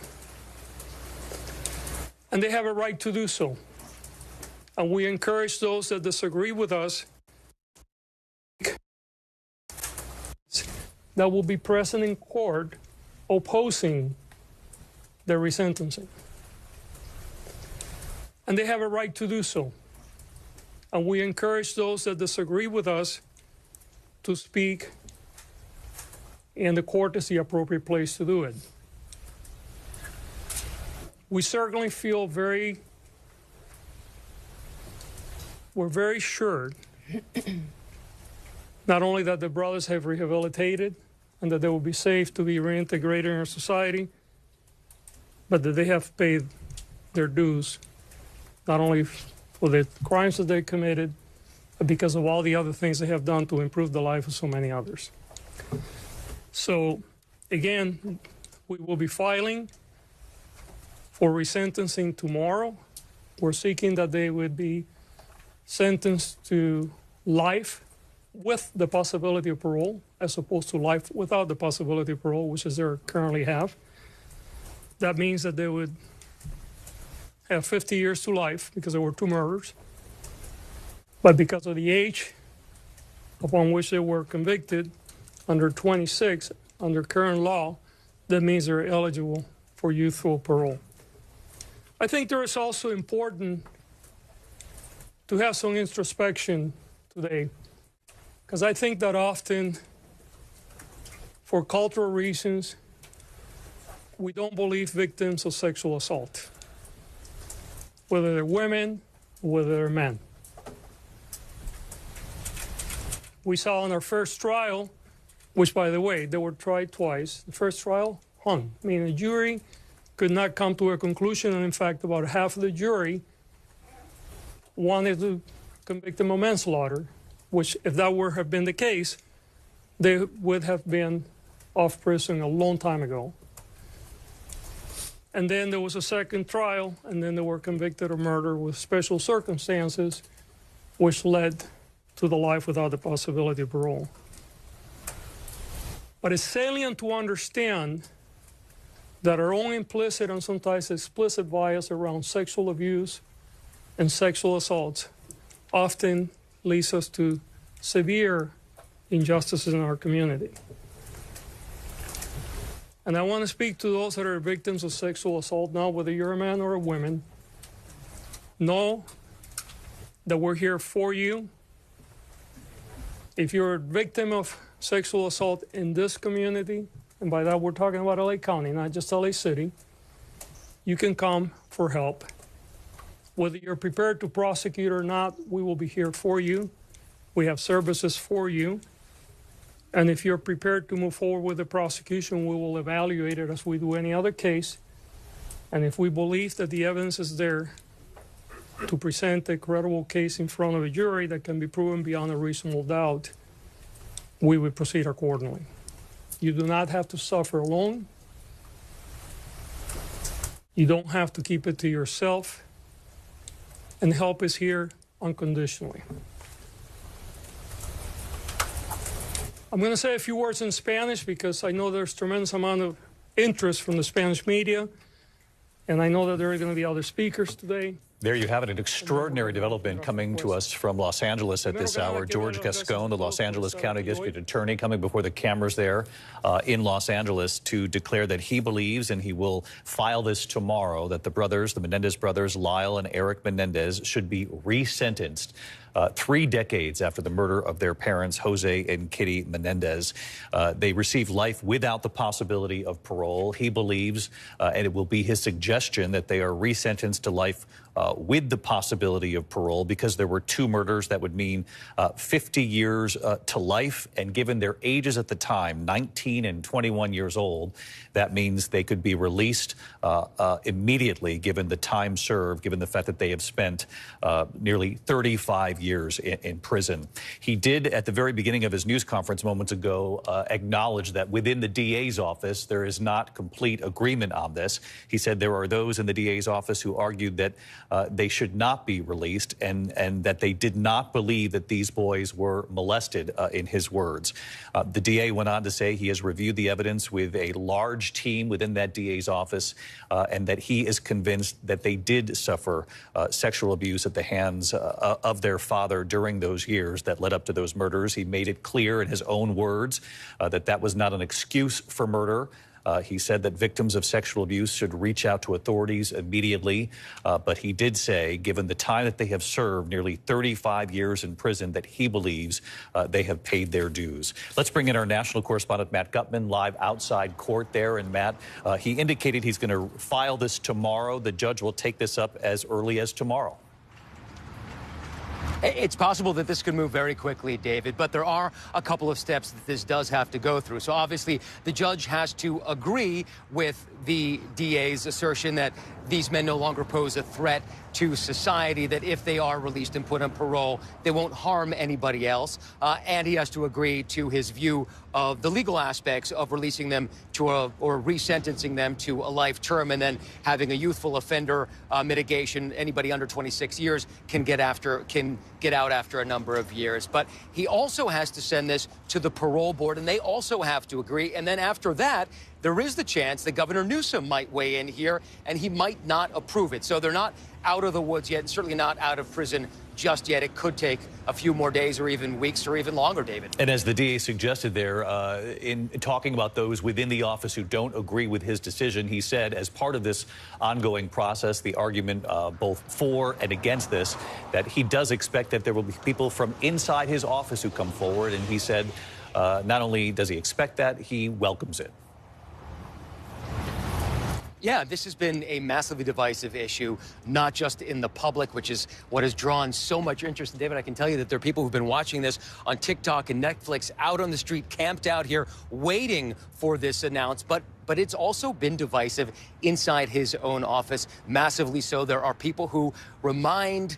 And they have a right to do so. And we encourage those that disagree with us that will be present in court opposing the resentencing. And they have a right to do so. And we encourage those that disagree with us to speak, and the court is the appropriate place to do it. We certainly feel we're very sure Not only that the brothers have rehabilitated and that they will be safe to be reintegrated in our society, but that they have paid their dues, not only for the crimes that they committed, but because of all the other things they have done to improve the life of so many others. So, again, we will be filing for resentencing tomorrow. We're seeking that they would be sentenced to life with the possibility of parole, as opposed to life without the possibility of parole, which is they currently have. That means that they would have 50 years to life because there were 2 murders. But because of the age upon which they were convicted, under 26, under current law, that means they're eligible for youthful parole. I think there is also important to have some introspection today, because I think that often, for cultural reasons, we don't believe victims of sexual assault, whether they're women, whether they're men. We saw in our first trial, which, by the way, they were tried twice. The first trial hung, meaning the jury could not come to a conclusion, and in fact, about half of the jury wanted to convict them of manslaughter, which, if that were have been the case, they would have been off prison a long time ago. And then there was a second trial, and then they were convicted of murder with special circumstances, which led to the life without the possibility of parole. But it's salient to understand that our own implicit and sometimes explicit bias around sexual abuse and sexual assaults often leads us to severe injustices in our community. And I want to speak to those that are victims of sexual assault now, whether you're a man or a woman. Know that we're here for you. If you're a victim of sexual assault in this community, and by that we're talking about LA County, not just LA City, you can come for help. Whether you're prepared to prosecute or not, we will be here for you. We have services for you. And if you're prepared to move forward with the prosecution, we will evaluate it as we do any other case. And if we believe that the evidence is there to present a credible case in front of a jury that can be proven beyond a reasonable doubt, we will proceed accordingly. You do not have to suffer alone. You don't have to keep it to yourself. And help is here unconditionally. I'm going to say a few words in Spanish because I know there's tremendous amount of interest from the Spanish media, and I know that there are going to be other speakers today. There you have it, an extraordinary development coming to us from Los Angeles at this hour. George Gascón, the Los Angeles County District Attorney, coming before the cameras there in Los Angeles to declare that he believes, and he will file this tomorrow, that the brothers, the Menendez brothers, Lyle and Erik Menendez, should be resentenced 3 decades after the murder of their parents, Jose and Kitty Menendez. They received life without the possibility of parole. He believes, and it will be his suggestion, that they are resentenced to life with the possibility of parole because there were 2 murders. That would mean 50 years to life. And given their ages at the time, 19 and 21 years old, that means they could be released immediately given the time served, given the fact that they have spent nearly 35 years in prison. He did, at the very beginning of his news conference moments ago, acknowledge that within the DA's office, there is not complete agreement on this. He said there are those in the DA's office who argued that they should not be released and that they did not believe that these boys were molested, in his words. The DA went on to say he has reviewed the evidence with a large team within that DA's office and that he is convinced that they did suffer sexual abuse at the hands of their father during those years that led up to those murders. He made it clear in his own words that that was not an excuse for murder. He said that victims of sexual abuse should reach out to authorities immediately. But he did say, given the time that they have served, nearly 35 years in prison, that he believes they have paid their dues. Let's bring in our national correspondent, Matt Gutman, live outside court there. And Matt, he indicated he's going to file this tomorrow. The judge will take this up as early as tomorrow. It's possible that this could move very quickly, David, but there are a couple of steps that this does have to go through. So obviously, the judge has to agree with the DA's assertion that these men no longer pose a threat to society, that if they are released and put on parole, they won't harm anybody else. And he has to agree to his view of the legal aspects of releasing them to or resentencing them to a life term, and then having a youthful offender mitigation. Anybody under 26 years can get out after a number of years. But he also has to send this to the parole board, and they also have to agree. And then after that, there is the chance that Governor Newsom might weigh in here, and he might not approve it. So they're not out of the woods yet, and certainly not out of prison just yet. It could take a few more days or even weeks or even longer, David. And as the DA suggested there, in talking about those within the office who don't agree with his decision, he said as part of this ongoing process, the argument both for and against this, that he does expect that there will be people from inside his office who come forward. And he said not only does he expect that, he welcomes it. Yeah, this has been a massively divisive issue, not just in the public, which is what has drawn so much interest. And David, I can tell you that there are people who've been watching this on TikTok and Netflix, out on the street, camped out here, waiting for this announcement. But it's also been divisive inside his own office, massively so. There are people who remind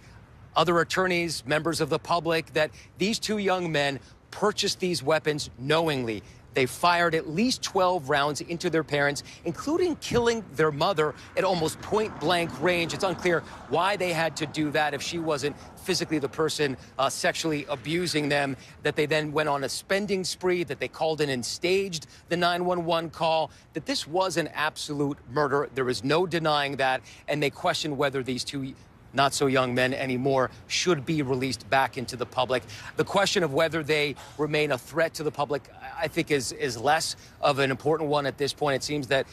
other attorneys, members of the public, that these two young men purchased these weapons knowingly. They fired at least 12 rounds into their parents, including killing their mother at almost point-blank range. It's unclear why they had to do that if she wasn't physically the person sexually abusing them, that they then went on a spending spree, that they called in and staged the 911 call, that this was an absolute murder. There is no denying that, and they question whether these two not so young men anymore should be released back into the public. The question of whether they remain a threat to the public, I think, is less of an important one at this point. It seems that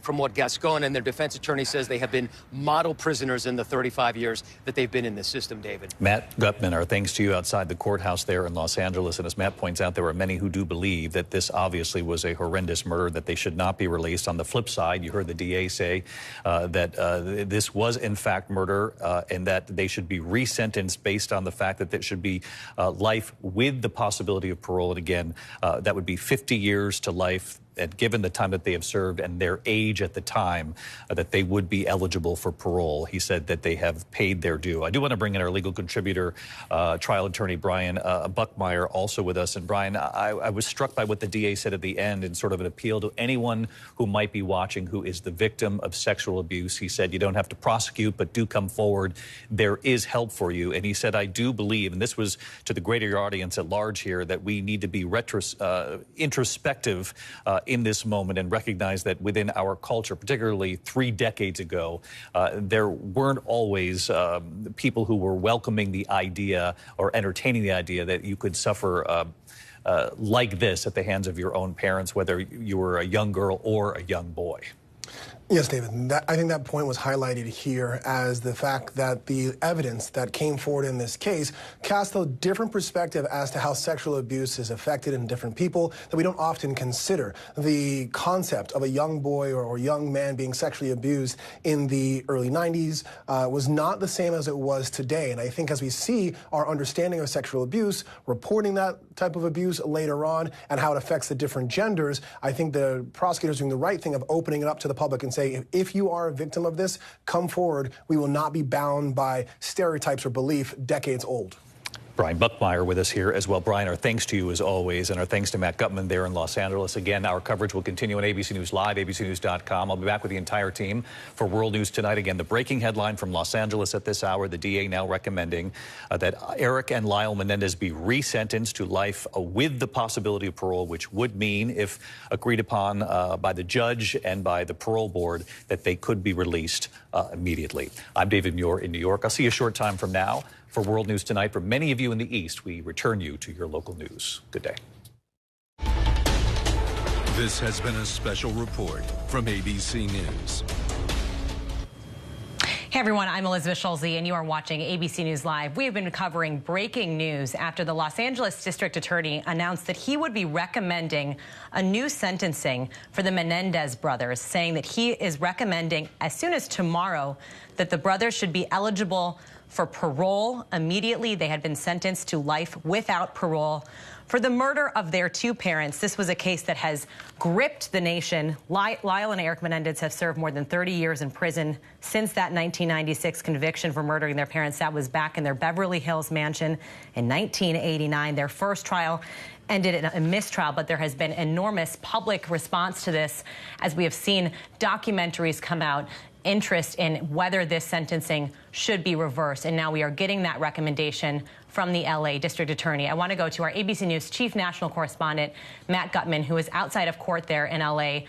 from what Gascón and their defense attorney says, they have been model prisoners in the 35 years that they've been in the system, David. Matt Gutman, our thanks to you outside the courthouse there in Los Angeles. And as Matt points out, there are many who do believe that this obviously was a horrendous murder, that they should not be released. On the flip side, you heard the DA say that this was in fact murder, and that they should be resentenced based on the fact that it should be life with the possibility of parole. And again, that would be 50 years to life. And given the time that they have served and their age at the time, that they would be eligible for parole. He said that they have paid their due. I do want to bring in our legal contributor, trial attorney Brian Buckmeyer, also with us. And Brian, I was struck by what the DA said at the end, and sort of an appeal to anyone who might be watching who is the victim of sexual abuse. He said, you don't have to prosecute, but do come forward. There is help for you. And he said, I do believe, and this was to the greater audience at large here, that we need to be introspective in this moment and recognize that within our culture, particularly 3 decades ago, there weren't always people who were welcoming the idea or entertaining the idea that you could suffer like this at the hands of your own parents, whether you were a young girl or a young boy. Yes, David. I think that point was highlighted here as the fact that the evidence that came forward in this case cast a different perspective as to how sexual abuse is affected in different people that we don't often consider. The concept of a young boy or young man being sexually abused in the early 90s was not the same as it was today. And I think as we see our understanding of sexual abuse, reporting that type of abuse later on and how it affects the different genders, I think the prosecutors are doing the right thing of opening it up to the public and saying, if you are a victim of this, come forward. We will not be bound by stereotypes or belief decades old. Brian Buckmeyer with us here as well. Brian, our thanks to you as always, and our thanks to Matt Gutman there in Los Angeles. Again, our coverage will continue on ABC News Live, abcnews.com. I'll be back with the entire team for World News Tonight. Again, the breaking headline from Los Angeles at this hour, the DA now recommending that Erik and Lyle Menendez be resentenced to life with the possibility of parole, which would mean, if agreed upon by the judge and by the parole board, that they could be released immediately. I'm David Muir in New York. I'll see you a short time from now for World News Tonight. For many of you in the East, we return you to your local news. Good day. This has been a special report from ABC News. Hey everyone, I'm Elizabeth Schulze, and you are watching ABC News Live. We have been covering breaking news after the Los Angeles District Attorney announced that he would be recommending a new sentencing for the Menendez brothers, saying that he is recommending as soon as tomorrow that the brothers should be eligible for parole immediately. They had been sentenced to life without parole for the murder of their two parents. This was a case that has gripped the nation. Lyle and Erik Menendez have served more than 30 years in prison since that 1996 conviction for murdering their parents. That was back in their Beverly Hills mansion in 1989. Their first trial ended in a mistrial, but there has been enormous public response to this as we have seen documentaries come out, interest in whether this sentencing should be reversed. And now we are getting that recommendation from the LA District Attorney. I want to go to our ABC News Chief National Correspondent, Matt Gutman, who is outside of court there in LA.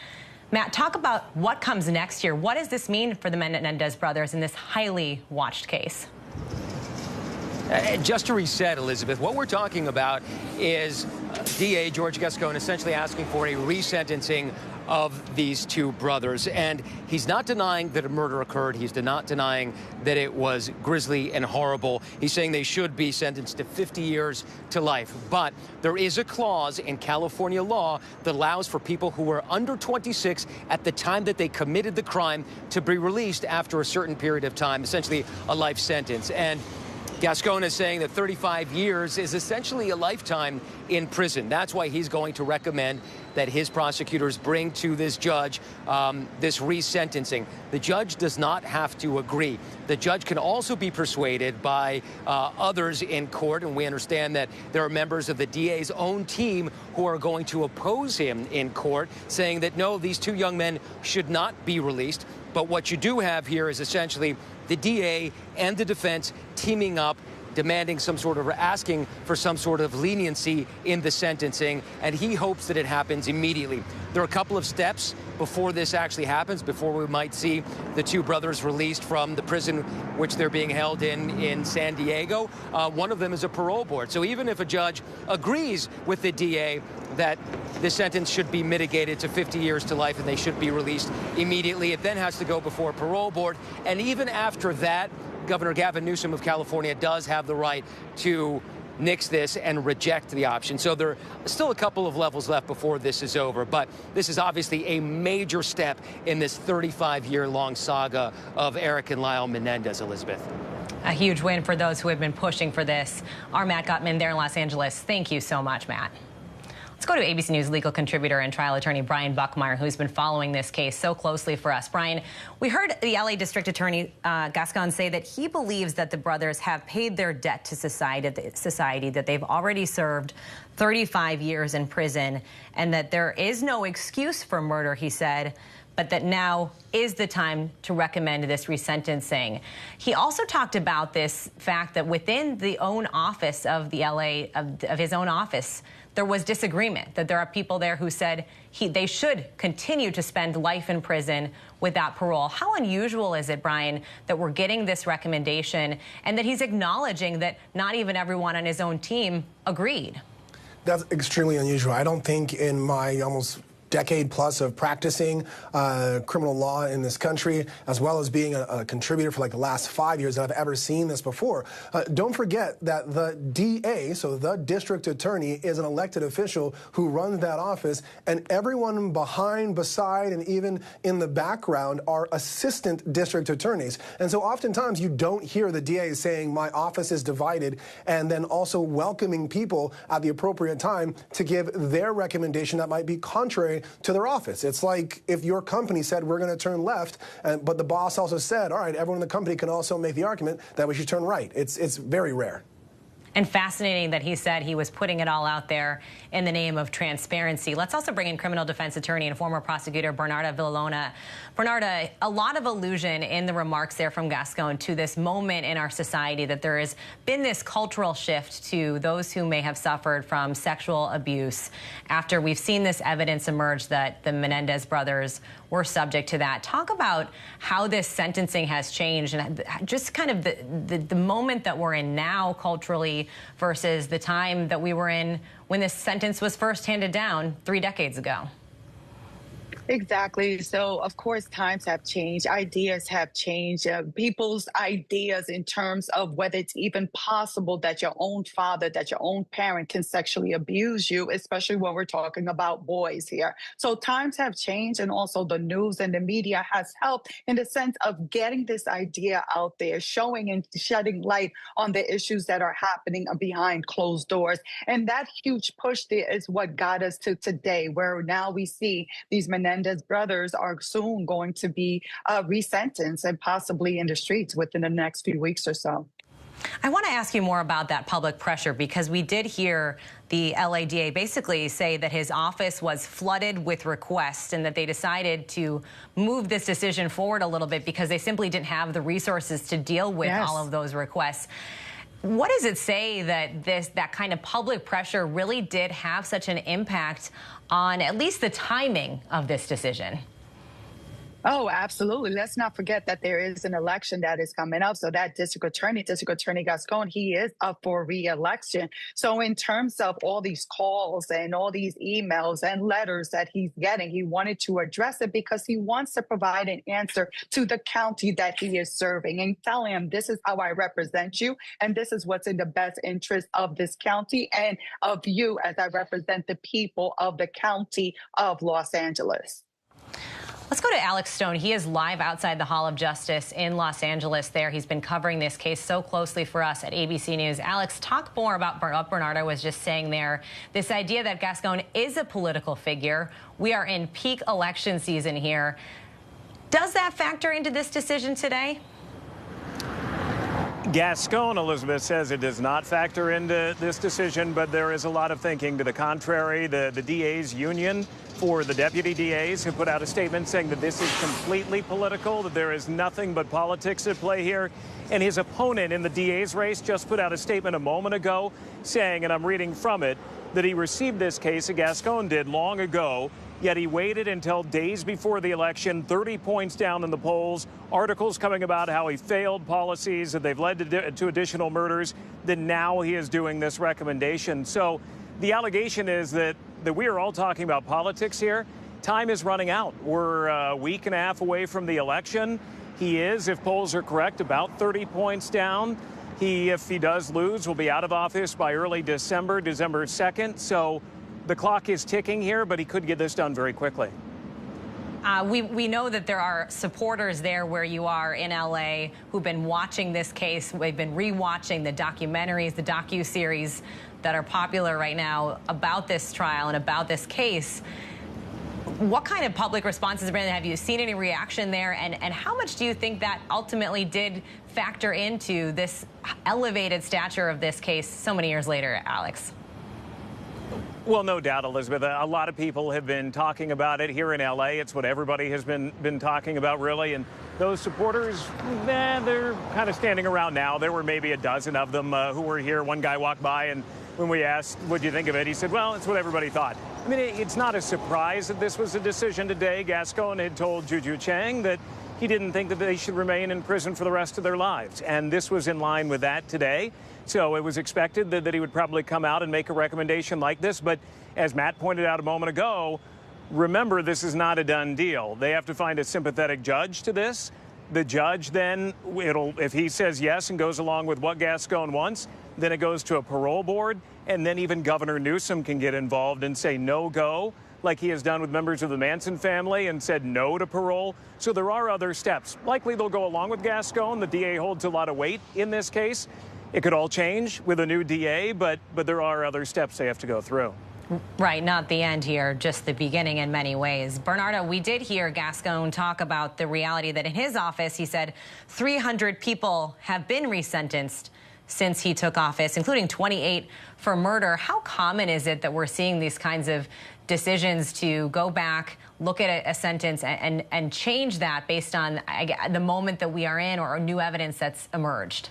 Matt, talk about what comes next here. What does this mean for the Menendez brothers in this highly watched case? Just to reset, Elizabeth, what we're talking about is DA George Gascón essentially asking for a resentencing of these two brothers. And he's not denying that a murder occurred. He's not denying that it was grisly and horrible. He's saying they should be sentenced to 50 years to life. But there is a clause in California law that allows for people who were under 26 at the time that they committed the crime to be released after a certain period of time, essentially a life sentence. And Gascón is saying that 35 years is essentially a lifetime in prison. That's why he's going to recommend that his prosecutors bring to this judge this resentencing. The judge does not have to agree. The judge can also be persuaded by others in court, and we understand that there are members of the DA's own team who are going to oppose him in court, saying that no, these two young men should not be released. But what you do have here is essentially the DA and the defense teaming up, demanding some sort of, asking for some sort of leniency in the sentencing, and he hopes that it happens immediately. There are a couple of steps before this actually happens, before we might see the two brothers released from the prison which they're being held in San Diego. One of them is a parole board. So even if a judge agrees with the DA that the sentence should be mitigated to 50 years to life and they should be released immediately, it then has to go before a parole board. And even after that, Governor Gavin Newsom of California does have the right to nix this and reject the option. So there are still a couple of levels left before this is over. But this is obviously a major step in this 35-year-long saga of Erik and Lyle Menendez, Elizabeth. A huge win for those who have been pushing for this. Our Matt Gutman there in Los Angeles. Thank you so much, Matt. Let's go to ABC News legal contributor and trial attorney Brian Buckmeyer, who's been following this case so closely for us. Brian, we heard the LA District Attorney Gascón say that he believes that the brothers have paid their debt to society, that they've already served 35 years in prison, and that there is no excuse for murder, he said, but that now is the time to recommend this resentencing. He also talked about this fact that within the own office of the LA, of his own office, there was disagreement, that there are people there who said they should continue to spend life in prison without parole. How unusual is it, Brian, that we're getting this recommendation and that he's acknowledging that not even everyone on his own team agreed? That's extremely unusual. I don't think in my almost decade plus of practicing criminal law in this country, as well as being a contributor for like the last 5 years, that I've ever seen this before. Don't forget that the DA, so the district attorney, is an elected official who runs that office, and everyone behind, beside, and even in the background are assistant district attorneys. And so oftentimes you don't hear the DA saying, my office is divided, and then also welcoming people at the appropriate time to give their recommendation that might be contrary to their office. It's like if your company said we're going to turn left, but the boss also said, all right, everyone in the company can also make the argument that we should turn right. It's very rare. And fascinating that he said he was putting it all out there in the name of transparency. Let's also bring in criminal defense attorney and former prosecutor Bernarda Villalona. Bernarda, a lot of allusion in the remarks there from Gascón to this moment in our society that there has been this cultural shift to those who may have suffered from sexual abuse after we've seen this evidence emerge that the Menendez brothers were subject to that. Talk about how this sentencing has changed and just kind of the moment that we're in now culturally versus the time that we were in when this sentence was first handed down 3 decades ago. Exactly. So, of course, times have changed. Ideas have changed. People's ideas in terms of whether it's even possible that your own father, that your own parent can sexually abuse you, especially when we're talking about boys here. So times have changed, and also the news and the media has helped in the sense of getting this idea out there, showing and shedding light on the issues that are happening behind closed doors. And that huge push there is what got us to today, where now we see these Menendez brothers are soon going to be resentenced and possibly in the streets within the next few weeks or so. I want to ask you more about that public pressure, because we did hear the LADA basically say that his office was flooded with requests and that they decided to move this decision forward a little bit because they simply didn't have the resources to deal with all of those requests. What does it say that that kind of public pressure really did have such an impact on at least the timing of this decision? Oh, absolutely. Let's not forget that there is an election that is coming up. So that District Attorney Gascón, he is up for re-election. So in terms of all these calls and all these emails and letters that he's getting, he wanted to address it because he wants to provide an answer to the county that he is serving and tell him, this is how I represent you, and this is what's in the best interest of this county and of you as I represent the people of the county of Los Angeles. Let's go to Alex Stone. He is live outside the Hall of Justice in Los Angeles there. He's been covering this case so closely for us at ABC News. Alex, talk more about what Bernardo was just saying there. This idea that Gascón is a political figure. We are in peak election season here. Does that factor into this decision today? Gascón, Elizabeth, says it does not factor into this decision, but there is a lot of thinking to the contrary. The DA's union for the deputy DAs have put out a statement saying that this is completely political, that there is nothing but politics at play here. And his opponent in the DA's race just put out a statement a moment ago saying, and I'm reading from it, that he received this case, Gascón did, long ago, yet he waited until days before the election, 30 points down in the polls, articles coming about how he failed policies, that they've led to additional murders, that now he is doing this recommendation. So the allegation is that we are all talking about politics here. Time is running out. We're a week and a half away from the election. He is, if polls are correct, about 30 points down. If he does lose, will be out of office by early December 2nd. So the clock is ticking here, but he could get this done very quickly. We know that there are supporters there where you are in LA who've been watching this case. We've been rewatching the documentaries, the docu-series that are popular right now about this trial and about this case. What kind of public responses, Brandon, have you seen any reaction there? And how much do you think that ultimately did factor into this elevated stature of this case so many years later, Alex? Well, no doubt, Elizabeth. A lot of people have been talking about it here in L.A. It's what everybody has been talking about, really. And those supporters, they're kind of standing around now. There were maybe a dozen of them who were here. One guy walked by, and when we asked, what do you think of it? He said, well, it's what everybody thought. I mean, it's not a surprise that this was a decision today. Gascón had told Juju Chang that he didn't think that they should remain in prison for the rest of their lives. And this was in line with that today. So it was expected that he would probably come out and make a recommendation like this. But as Matt pointed out a moment ago, remember, this is not a done deal. They have to find a sympathetic judge to this. The judge then, if he says yes and goes along with what Gascón wants, then it goes to a parole board. And then even Governor Newsom can get involved and say no go, like he has done with members of the Manson family and said no to parole. So there are other steps. Likely they'll go along with Gascón. The DA holds a lot of weight in this case. It could all change with a new DA, but there are other steps they have to go through. Right, not the end here, just the beginning in many ways. Bernardo, we did hear Gascón talk about the reality that in his office, he said 300 people have been resentenced since he took office, including 28 for murder. How common is it that we're seeing these kinds of decisions to go back, look at a sentence and change that based on the moment that we are in or new evidence that's emerged?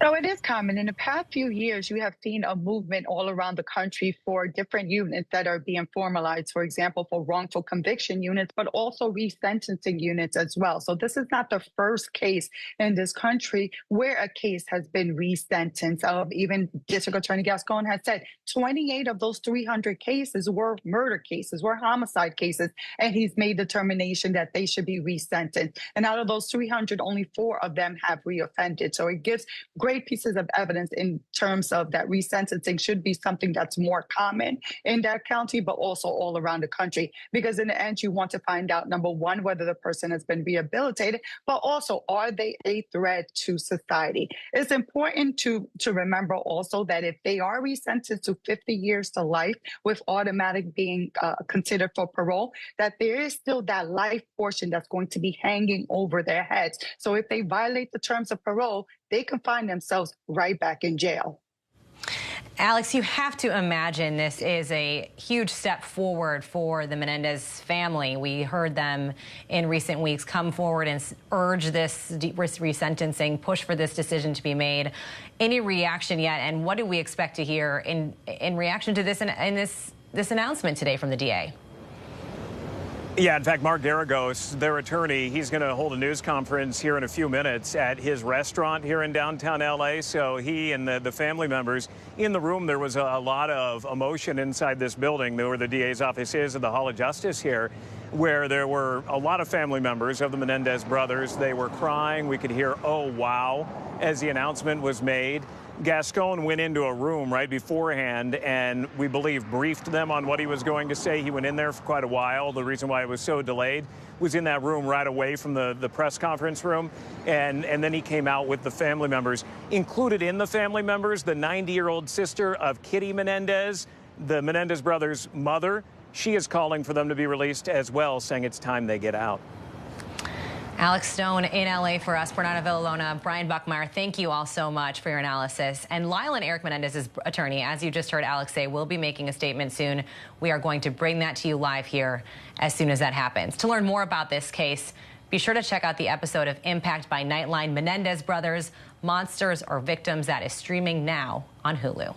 So it is common. In the past few years, you have seen a movement all around the country for different units that are being formalized, for example, for wrongful conviction units, but also resentencing units as well. So this is not the first case in this country where a case has been resentenced. Even District Attorney Gascón has said 28 of those 300 cases were murder cases, were homicide cases, and he's made determination that they should be resentenced. And out of those 300, only 4 of them have reoffended. So it gives great pieces of evidence in terms of that resentencing should be something that's more common in that county, but also all around the country. Because in the end, you want to find out, number one, whether the person has been rehabilitated, but also, are they a threat to society? It's important to remember also that if they are resentenced to 50 years to life with automatic being considered for parole, that there is still that life portion that's going to be hanging over their heads. So if they violate the terms of parole, they can find themselves right back in jail. Alex, you have to imagine this is a huge step forward for the Menendez family. We heard them in recent weeks come forward and urge this resentencing, push for this decision to be made. Any reaction yet? And what do we expect to hear in reaction to this this announcement today from the DA? Yeah, in fact, Mark Garagos, their attorney, he's going to hold a news conference here in a few minutes at his restaurant here in downtown L.A. So he and the family members in the room, there was a lot of emotion inside this building where the DA's office is at the Hall of Justice here, where there were a lot of family members of the Menendez brothers. They were crying. We could hear, "Oh, wow," as the announcement was made. Gascón went into a room right beforehand and we believe briefed them on what he was going to say. He went in there for quite a while. The reason why it was so delayed was in that room right away from the press conference room. And then he came out with the family members. Included in the family members, the 90-year-old sister of Kitty Menendez, the Menendez brothers' mother. She is calling for them to be released as well, saying it's time they get out. Alex Stone in L.A. for us, Bernardo Villalona, Brian Buckmeyer, thank you all so much for your analysis. And Lyle and Erik Menendez's attorney, as you just heard Alex say, will be making a statement soon. We are going to bring that to you live here as soon as that happens. To learn more about this case, be sure to check out the episode of Impact by Nightline, Menendez Brothers, Monsters or Victims, that is streaming now on Hulu.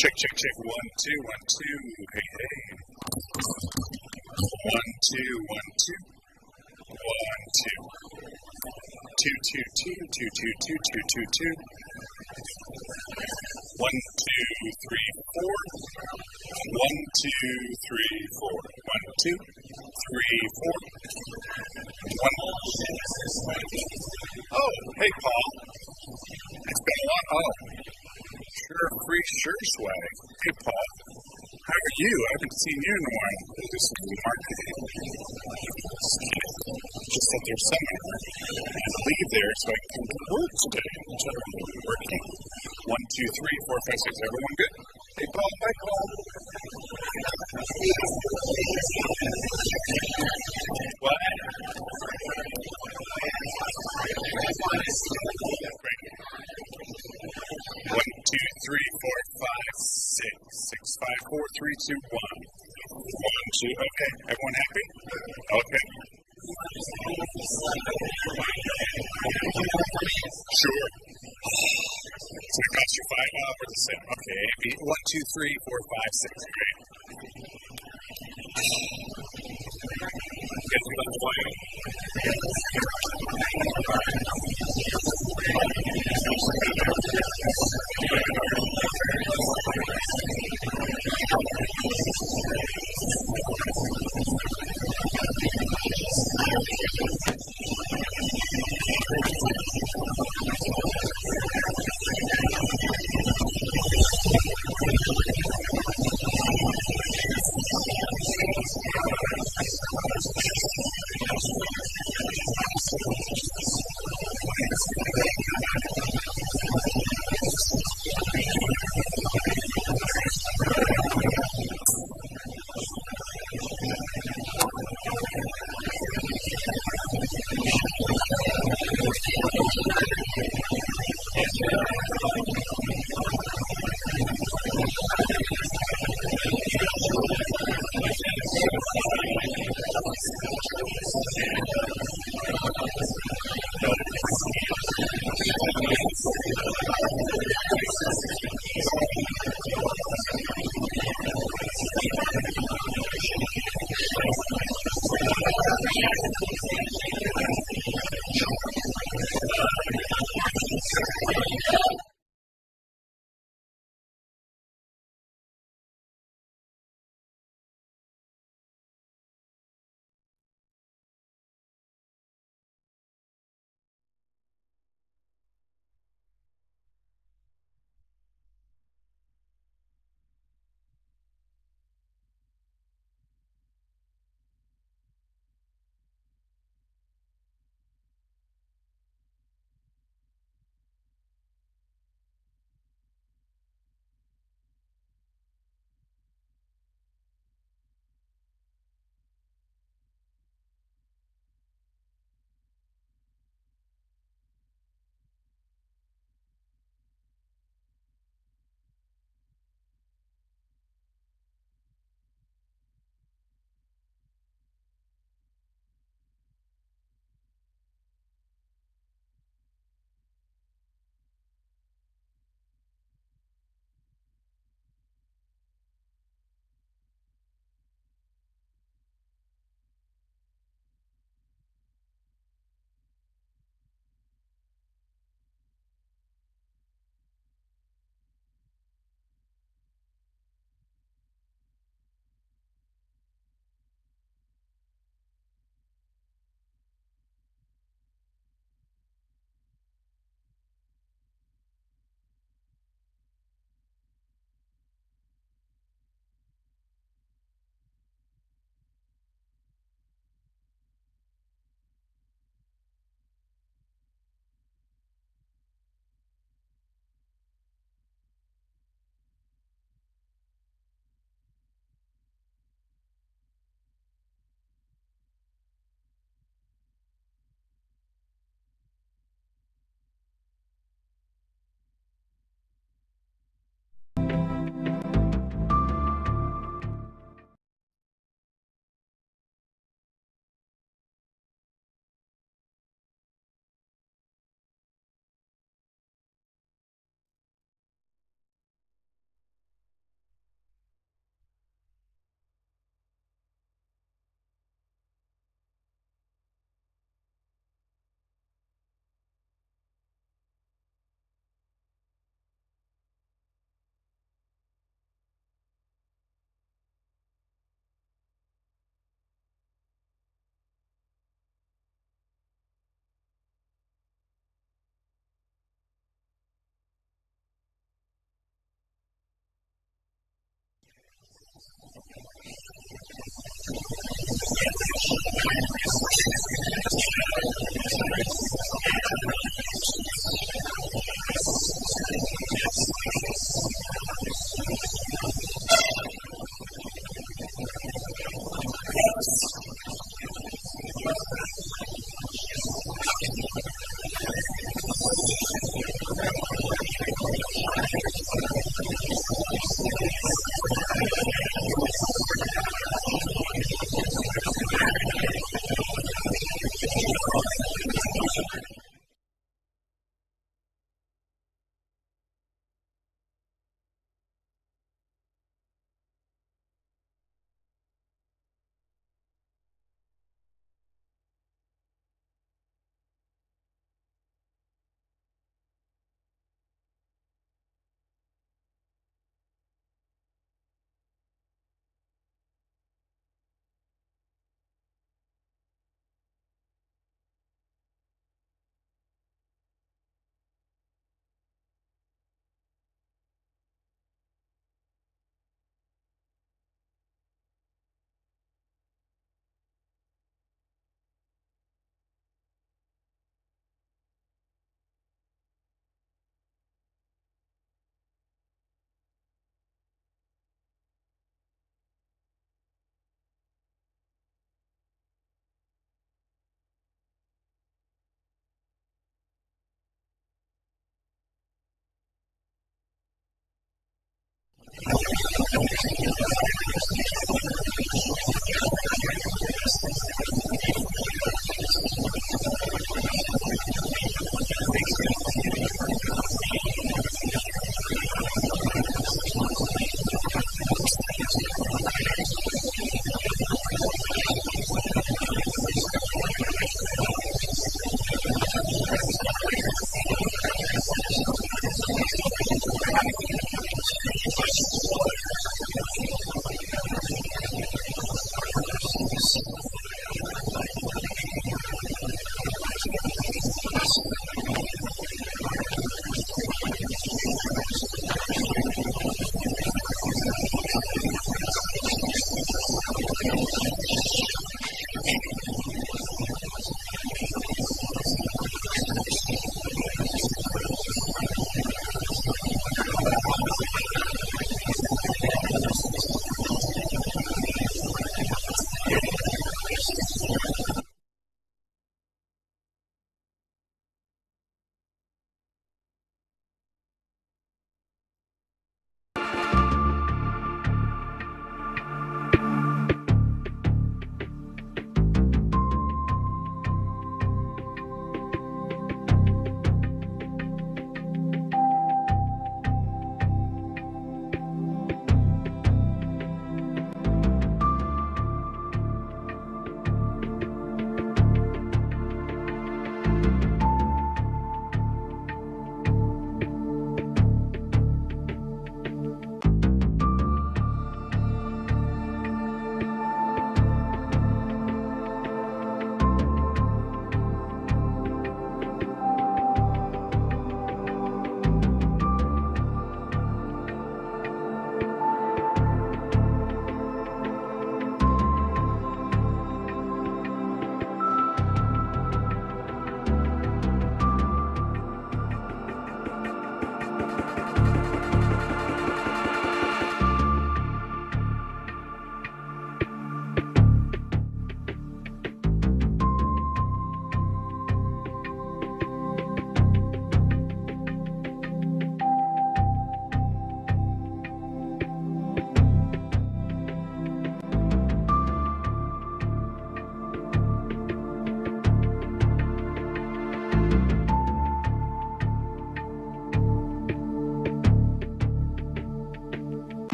Check, check, check. 1, 2, 1, 2. Hey, hey. 1, 2, 1, 2. 1, 2. 2, 2, 2, 2, 2, 2, 2, 2, 2. 1, 2, 3, 4. 1, 2, 3, 4. 1, 2, 3, 4. 1. Oh, hey, Paul. It's been a while. Oh. Sure, free sure swag. Hey, Paul. How are you? I haven't seen you in a while. This is the market. Just that there's seminar. I leave there so I can come to work today. So I'm working. 1, 2, 3, 4, 5, 6. Everyone good? Hey, Paul. Bye, Paul. What? Great. 1, 2, 3, 4, 5, 6. 6, 5, 4, 3, 2, 1. 1, 2. Okay. Everyone happy? Okay. Sure. So it cost you 5 hours the same. Okay. 1, 2, 3, 4, 5, 6. Great. Get to the point.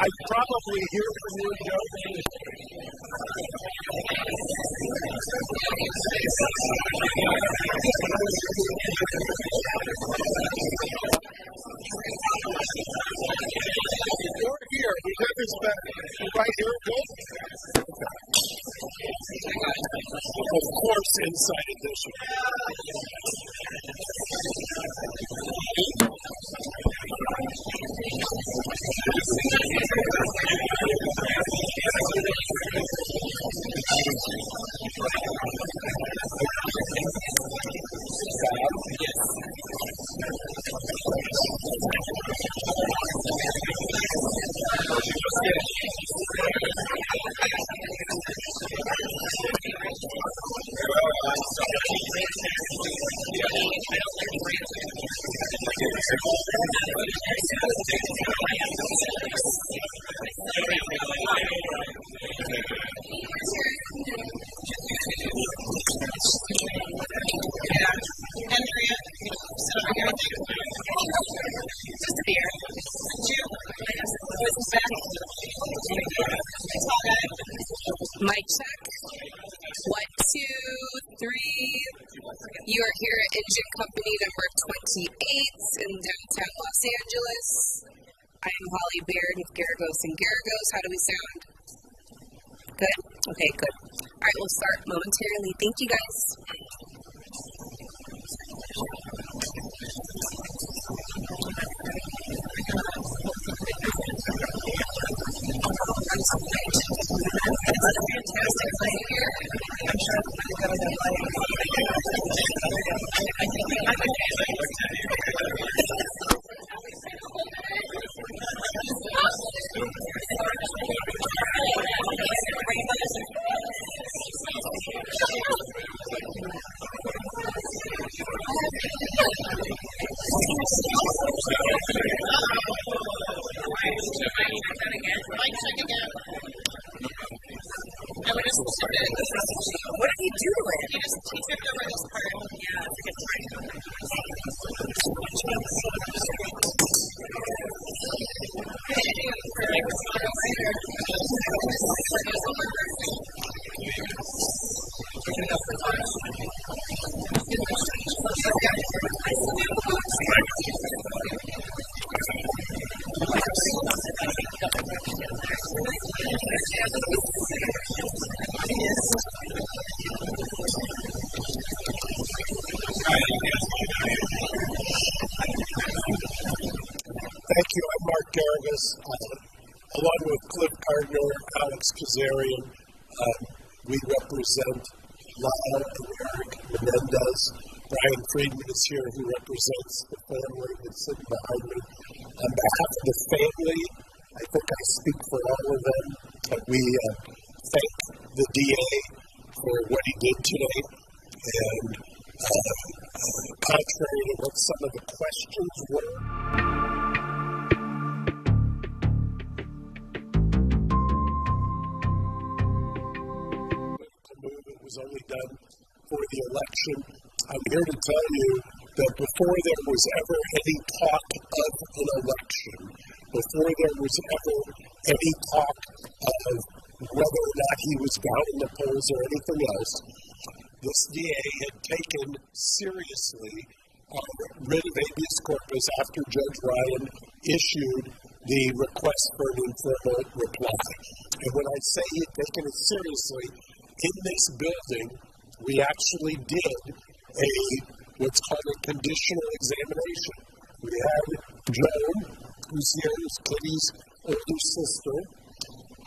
I'd probably hear from you, Joe. You're here. We have his back. Right here, Joe. Of course, inside edition. Mic check. 1, 2, 3. You are here at Engine Company number 28 in downtown Los Angeles. I am Holly Baird with Garagos and Garagos. How do we sound? Good? Okay, good. All right, we'll start momentarily. Thank you, guys. It's a fantastic play here. I'm sure I'm going to go to that play. What did he do to it? He took over this part. Yeah, it's a good part. Thank you. I'm Mark Garagos, along with Cliff Gardner, Alex Kazarian. We represent Lyle and Erik Menendez. Brian Friedman is here, who represents the family that's sitting behind me. On behalf of the family, I think I speak for all of them. We thank the DA for what he did today. And contrary to what some of the questions were, it was only done for the election. I'm here to tell you that before there was ever any talk of an election, before there was ever any talk of whether or not he was down in the polls or anything else, this DA had taken seriously writ of habeas corpus after Judge Ryan issued the request for an informal reply. And when I say he had taken it seriously, in this building, we actually did what's called a conditional examination. We had Joan, who's here, who's Kitty's older sister,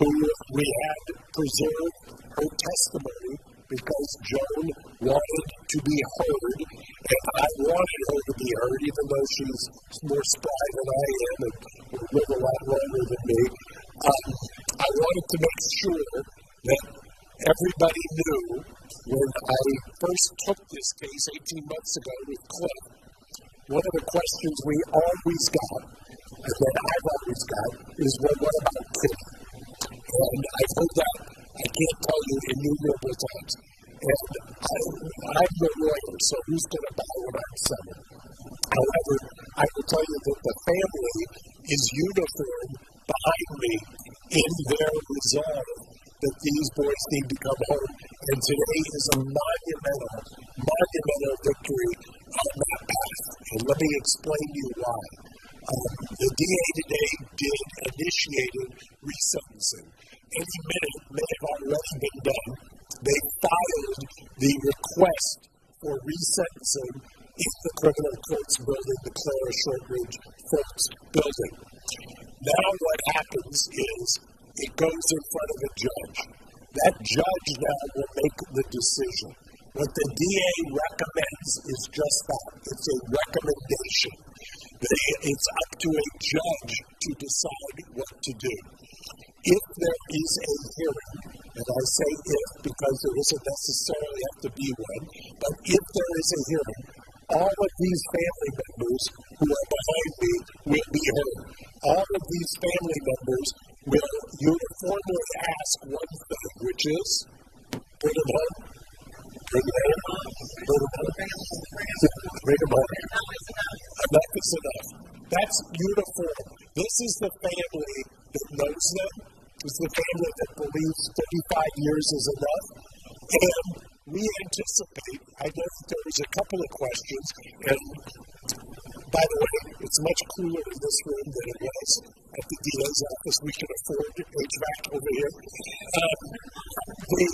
who we had preserve her testimony because Joan wanted to be heard, and I wanted her to be heard, even though she's more spry than I am and will live a lot longer than me. I wanted to make sure that everybody knew when I first took this case 18 months ago with Cliff one of the questions we always got, and that I've always got, is, well, what about Kitty? And I've heard that, I can't tell you, innumerable times. And I'm the lawyer, so who's going to buy what I'm selling? However, I will tell you that the family is uniform behind me in their resolve that these boys need to come home. And today is a monumental victory on that path. And let me explain to you why. The DA today initiated resentencing. Any minute may have already been done. They filed the request for resentencing in the criminal courts building, the Clara Shortridge Courts building. Now what happens is it goes in front of a judge. That judge now will make the decision. What the DA recommends is just that. It's a recommendation. It's up to a judge to decide what to do. If there is a hearing, and I say if because there doesn't necessarily have to be one, but if there is a hearing, all of these family members who are behind me will be heard. All of these family members will uniformly ask one thing, which is, bring them home. Bring them home. Bring them home. Bring them home. Enough is enough. That's uniform. This is the family that knows them. It's the family that believes 35 years is enough. And we anticipate, I know that there was a couple of questions, and by the way, it's much cooler in this room than it was at the DA's office. We can afford HVAC over here. The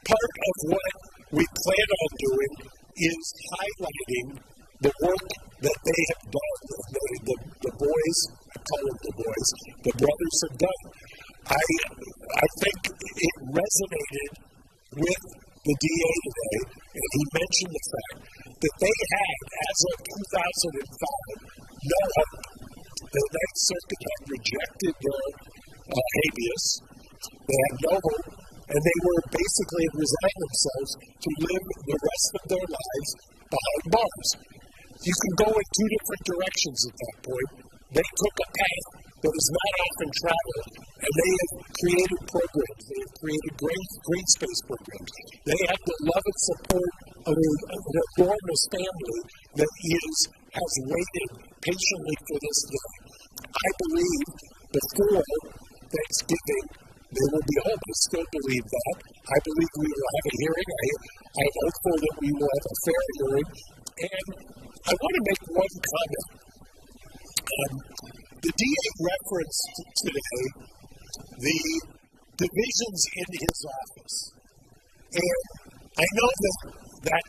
part of what we plan on doing is highlighting the work that they have done, the boys, I call them the boys, the brothers have done. I think it resonated with the DA today, and he mentioned the fact that they had, as of 2005, no hope. The Ninth Circuit had rejected their habeas. They had no hope, and they were basically resigned themselves to live the rest of their lives behind bars. You can go in two different directions at that point. They took a path that is not often traveled, and they have created programs. They have created green space programs. They have the love and support of an enormous family that has waited patiently for this day. I believe before Thanksgiving they will be home. I still believe that. I believe we will have a hearing. I'm hopeful that we will have a fair hearing. And I want to make one comment. The DA referenced today the divisions in his office. And I know that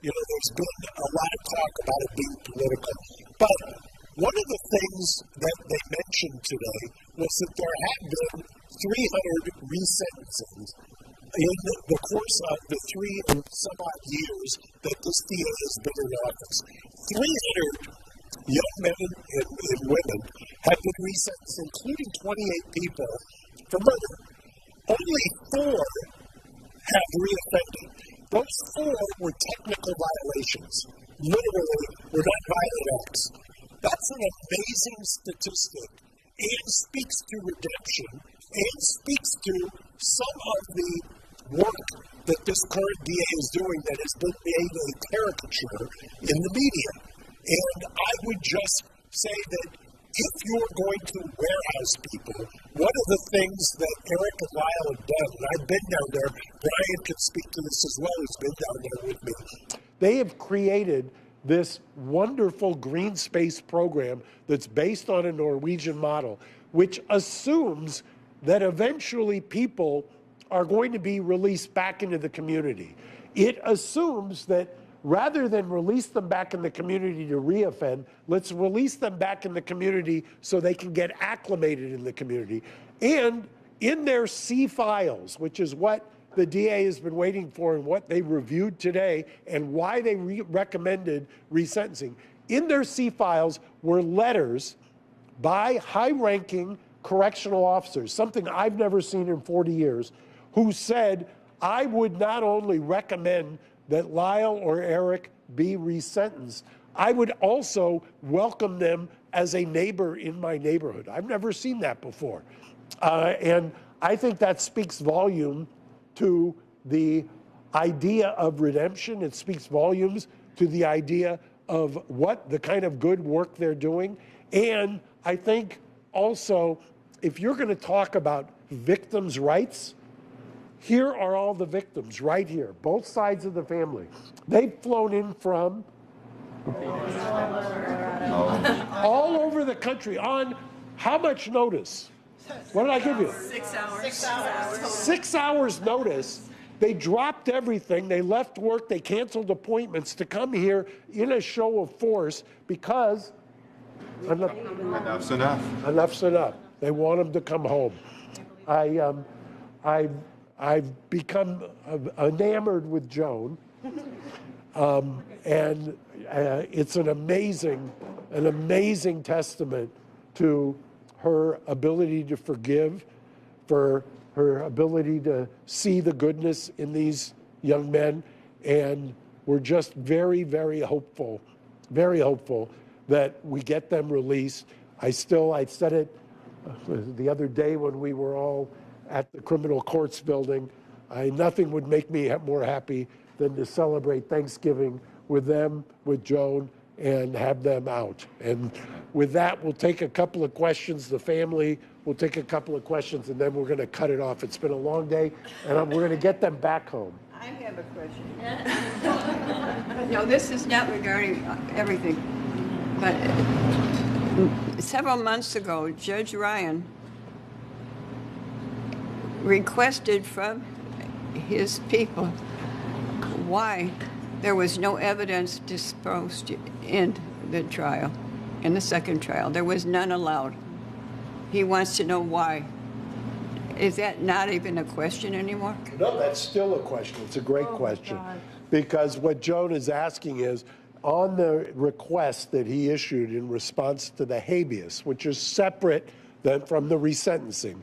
there's been a lot of talk about it being political. But one of the things that they mentioned today was that there have been 300 resentencings in the course of the 3 and some odd years that this DA has been in office. 300 young men and women have been resentenced, including 28 people for murder. Only 4 have reoffended. Those 4 were technical violations. Literally, were not violent acts. That's an amazing statistic and speaks to redemption and speaks to some of the work that this current DA is doing that has been made a caricature in the media. And I would just say that if you're going to warehouse people, one of the things that Erik and Lyle have done, and I've been down there, Brian can speak to this as well, he's been down there with me. They have created this wonderful green space program that's based on a Norwegian model, which assumes that eventually people are going to be released back into the community. It assumes that rather than release them back in the community to reoffend, let's release them back in the community so they can get acclimated in the community. And in their C files, which is what the DA has been waiting for and what they reviewed today and why they recommended resentencing, in their C files were letters by high-ranking correctional officers, something I've never seen in 40 years, who said, I would not only recommend that Lyle or Erik be resentenced, I would also welcome them as a neighbor in my neighborhood. I've never seen that before. And I think that speaks volume to the idea of redemption. It speaks volumes to the idea of what the kind of good work they're doing. And I think also, if you're going to talk about victims' rights, here are all the victims right here, both sides of the family. They've flown in from all over the country on how much notice? What did I give you? 6 hours. 6 hours. 6 hours notice. They dropped everything. They left work. They canceled appointments to come here in a show of force because enough's enough. Enough's enough. They want them to come home. I've become enamored with Joan, and it's an amazing testament to her ability to forgive, for her ability to see the goodness in these young men, and we're just very, very hopeful that we get them released. I said it the other day when we were all at the criminal courts building, nothing would make me more happy than to celebrate Thanksgiving with them, with Joan, and have them out. And with that, we'll take a couple of questions. The family will take a couple of questions, and then we're going to cut it off. It's been a long day, and we're going to get them back home. I have a question. No, this is not regarding everything, but several months ago, Judge Ryan requested from his people why there was no evidence disposed in the trial, in the second trial. There was none allowed. He wants to know why. Is that not even a question anymore? No, that's still a question. It's a great question. Because what Joan is asking is, on the request that he issued in response to the habeas, which is separate from the resentencing,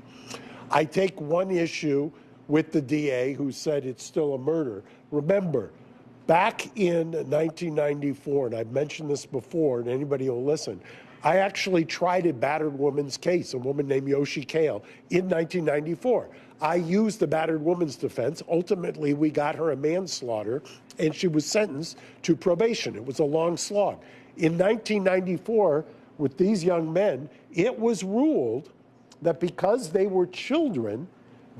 I take one issue with the DA who said it's still a murder. Remember, back in 1994, and I've mentioned this before, and anybody will listen, I actually tried a battered woman's case, a woman named Yoshi Kale, in 1994. I used the battered woman's defense. Ultimately, we got her a manslaughter, and she was sentenced to probation. It was a long slog. In 1994, with these young men, it was ruled that because they were children,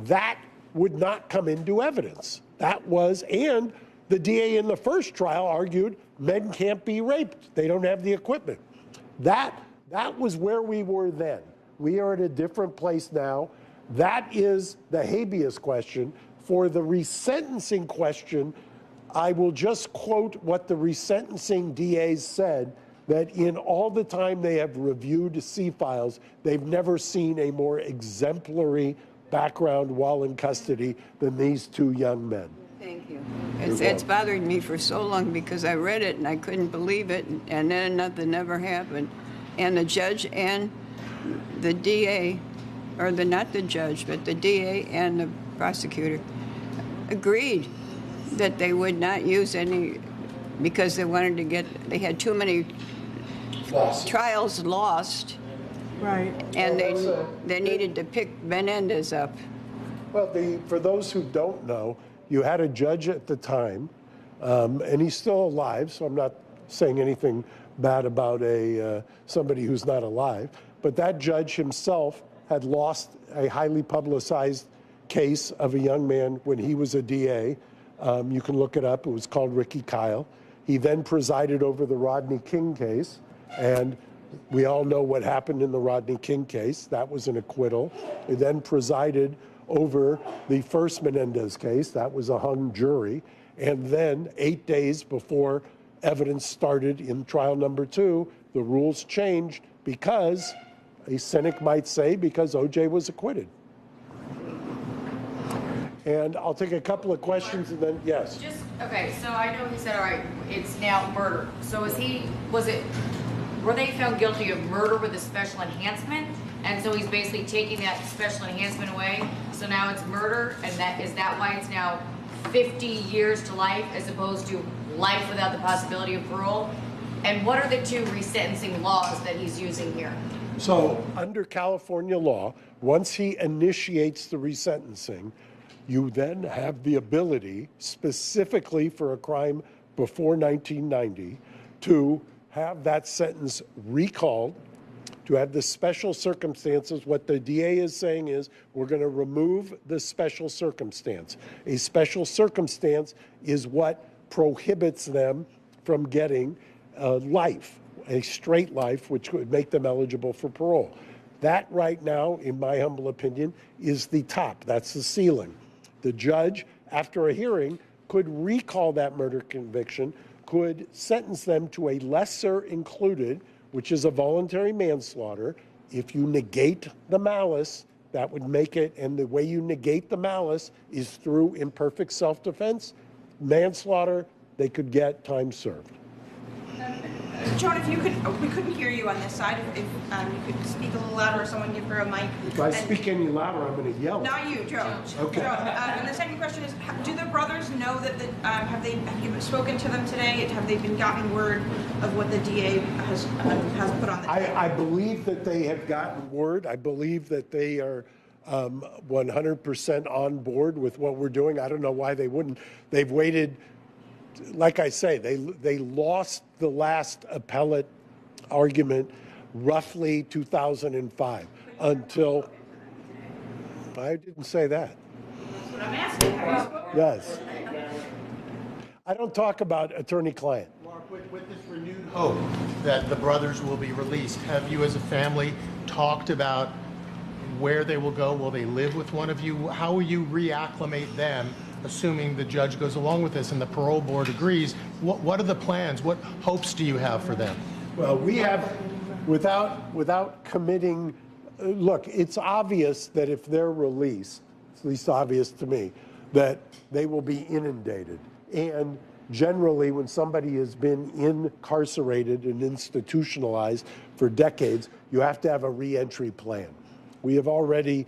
that would not come into evidence. That was, and the DA in the first trial argued men can't be raped. They don't have the equipment. That was where we were then. We are at a different place now. That is the habeas question. For the resentencing question, I will just quote what the resentencing DAs said, that in all the time they have reviewed C files, they've never seen a more exemplary background while in custody than these two young men. Thank you. It's bothered me for so long because I read it and I couldn't believe it, and then nothing ever happened. And the judge and the DA, or not the judge, but the DA and the prosecutor agreed that they would not use any, because they wanted to they had too many trials lost. Right. And they needed to pick Menendez up. Well, for those who don't know, you had a judge at the time, and he's still alive, so I'm not saying anything bad about somebody who's not alive, but that judge himself had lost a highly publicized case of a young man when he was a DA. You can look it up. It was called Ricky Kyle. He then presided over the Rodney King case, and we all know what happened in the Rodney King case. That was an acquittal. He then presided over the first Menendez case. That was a hung jury. And then 8 days before evidence started in trial number 2, the rules changed because, a cynic might say, because O.J. was acquitted. And I'll take a couple of questions and then, yes. Okay, so I know he said, all right, it's now murder. So were they found guilty of murder with a special enhancement? And so he's basically taking that special enhancement away. So now it's murder, and is that why it's now 50 years to life as opposed to life without the possibility of parole? And what are the two resentencing laws that he's using here? So under California law, once he initiates the resentencing, you then have the ability, specifically for a crime before 1990, to have that sentence recalled, to have the special circumstances. What the DA is saying is we're going to remove the special circumstance. A special circumstance is what prohibits them from getting life, a straight life, which would make them eligible for parole. That right now, in my humble opinion, is the top. That's the ceiling. The judge, after a hearing, could recall that murder conviction, could sentence them to a lesser included, which is a voluntary manslaughter. If you negate the malice, that would make it, and the way you negate the malice is through imperfect self-defense. Manslaughter, they could get time served. Joan, if you could, we couldn't hear you on this side. If you could speak a little louder, or someone give her a mic. If I speak any louder, I'm going to yell. Not you, Joan. Okay. Joan, and the second question is, do the brothers know that have you spoken to them today? Have they been gotten word of what the DA has put on the table? I believe that they have gotten word. I believe that they are 100% on board with what we're doing. I don't know why they wouldn't. They've waited. Like I say, they lost the last appellate argument roughly 2005 until, I didn't say that. That's what I'm asking. Yes. I don't talk about attorney-client. Mark, with this renewed hope that the brothers will be released, have you as a family talked about where they will go? Will they live with one of you? How will you reacclimate them, assuming the judge goes along with this and the parole board agrees? What are the plans? What hopes do you have for them? Well, we have, without committing, look, it's obvious that if they're released, it's at least obvious to me, that they will be inundated. And generally, when somebody has been incarcerated and institutionalized for decades, you have to have a reentry plan. We have already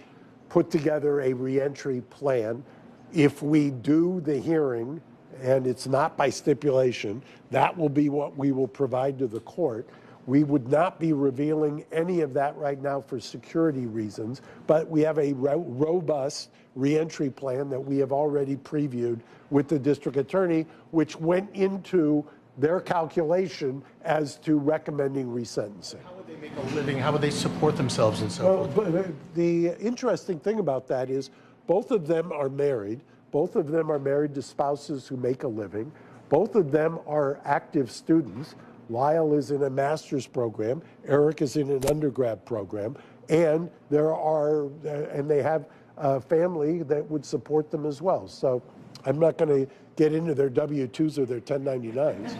put together a reentry plan. If we do the hearing, and it's not by stipulation, that will be what we will provide to the court. We would not be revealing any of that right now for security reasons, but we have a robust reentry plan that we have already previewed with the district attorney, which went into their calculation as to recommending resentencing. How would they make a living? How would they support themselves and so forth? But the interesting thing about that is both of them are married. Both of them are married to spouses who make a living. Both of them are active students. Lyle is in a master's program. Erik is in an undergrad program. And they have a family that would support them as well. So I'm not going to get into their W-2s or their 1099s.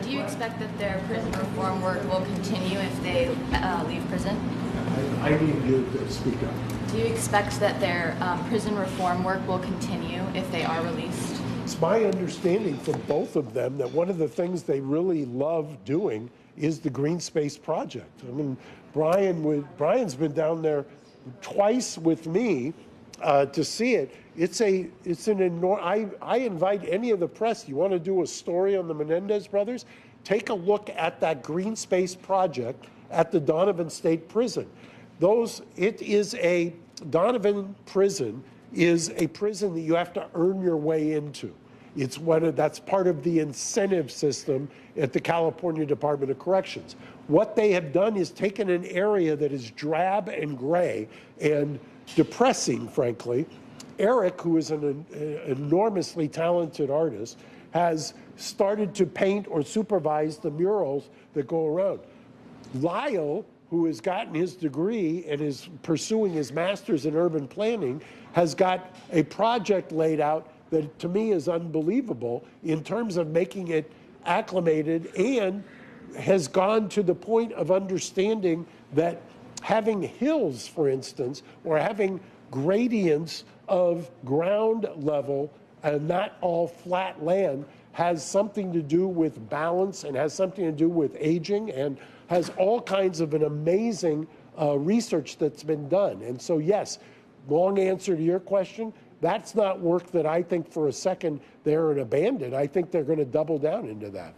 Do you expect that their prison reform work will continue if they leave prison? I need you to speak up. Do you expect that their prison reform work will continue if they are released? It's my understanding from both of them that one of the things they really love doing is the Green Space Project. I mean, Brian's been down there twice with me to see it. I invite any of the press, you want to do a story on the Menendez brothers, take a look at that Green Space Project at the Donovan State Prison. Donovan Prison is a prison that you have to earn your way into. That's part of the incentive system at the California Department of Corrections. What they have done is taken an area that is drab and gray and depressing, frankly. Erik, who is an enormously talented artist, has started to paint or supervise the murals that go around. Lyle, who has gotten his degree and is pursuing his master's in urban planning, has got a project laid out that to me is unbelievable in terms of making it acclimated, and has gone to the point of understanding that having hills, for instance, or having gradients of ground level and not all flat land has something to do with balance and has something to do with aging and has all kinds of an amazing research that's been done. And so, yes, long answer to your question, that's not work that I think for a second they're an abandon. I think they're going to double down into that.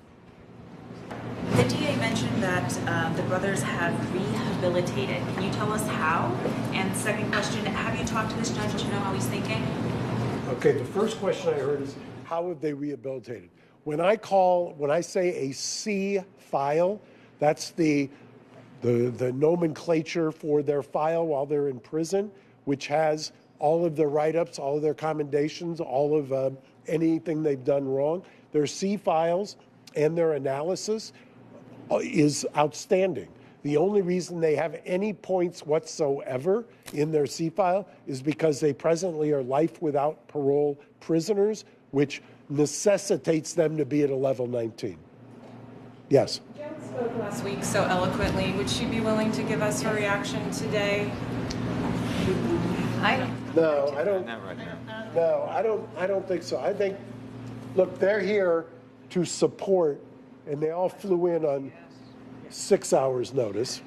The DA mentioned that the brothers have rehabilitated. Can you tell us how? And second question, have you talked to this judge to know how he's thinking? Okay, the first question I heard is, how have they rehabilitated? When I say a C file, that's the nomenclature for their file while they're in prison, which has all of their write-ups, all of their commendations, all of anything they've done wrong. Their C files and their analysis is outstanding. The only reason they have any points whatsoever in their C file is because they presently are life without parole prisoners, which necessitates them to be at a level 19. Yes. Jen spoke last week so eloquently. Would she be willing to give us her reaction today? No, I don't. Not right now. No, I don't think so. I think, look, they're here to support, and they all flew in on 6 hours notice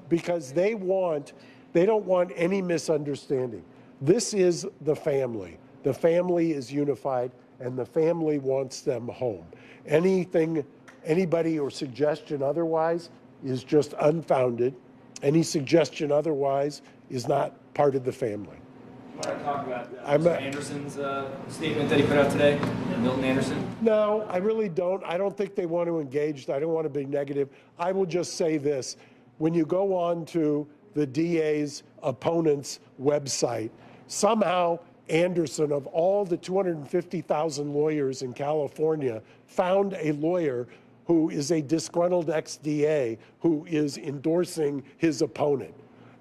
because they don't want any misunderstanding. This is the family. The family is unified, and the family wants them home. Anybody or suggestion otherwise is just unfounded. Any suggestion otherwise is not part of the family. You want to talk about Mr. Anderson's statement that he put out today, Milton Anderson? No, I really don't. I don't think they want to engage. I don't want to be negative. I will just say this. When you go on to the DA's opponent's website, somehow Anderson, of all the 250,000 lawyers in California, found a lawyer who is a disgruntled ex-DA who is endorsing his opponent.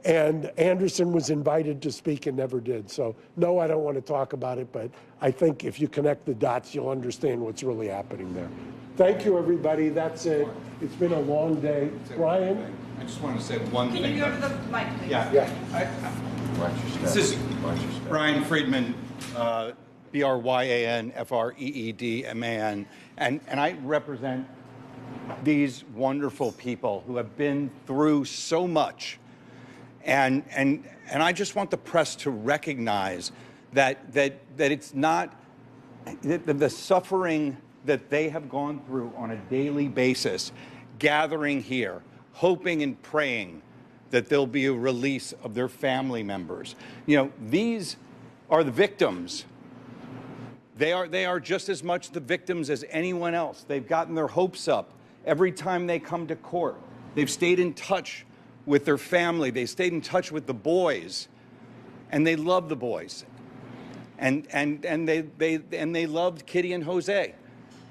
And Anderson was invited to speak and never did. So, no, I don't want to talk about it, but I think if you connect the dots, you'll understand what's really happening there. Thank you, everybody. That's it. It's been a long day. Brian? I just want to say one thing. Can you go to the mic, please? Yeah. This is Brian Friedman, BRYANFREEDMAN, and I represent these wonderful people who have been through so much. And I just want the press to recognize that it's not the suffering that they have gone through on a daily basis, gathering here, hoping and praying that there'll be a release of their family members. You know, these are the victims. They are just as much the victims as anyone else. They've gotten their hopes up every time they come to court. They've stayed in touch with their family. They stayed in touch with the boys, and they love the boys, and they loved Kitty and Jose,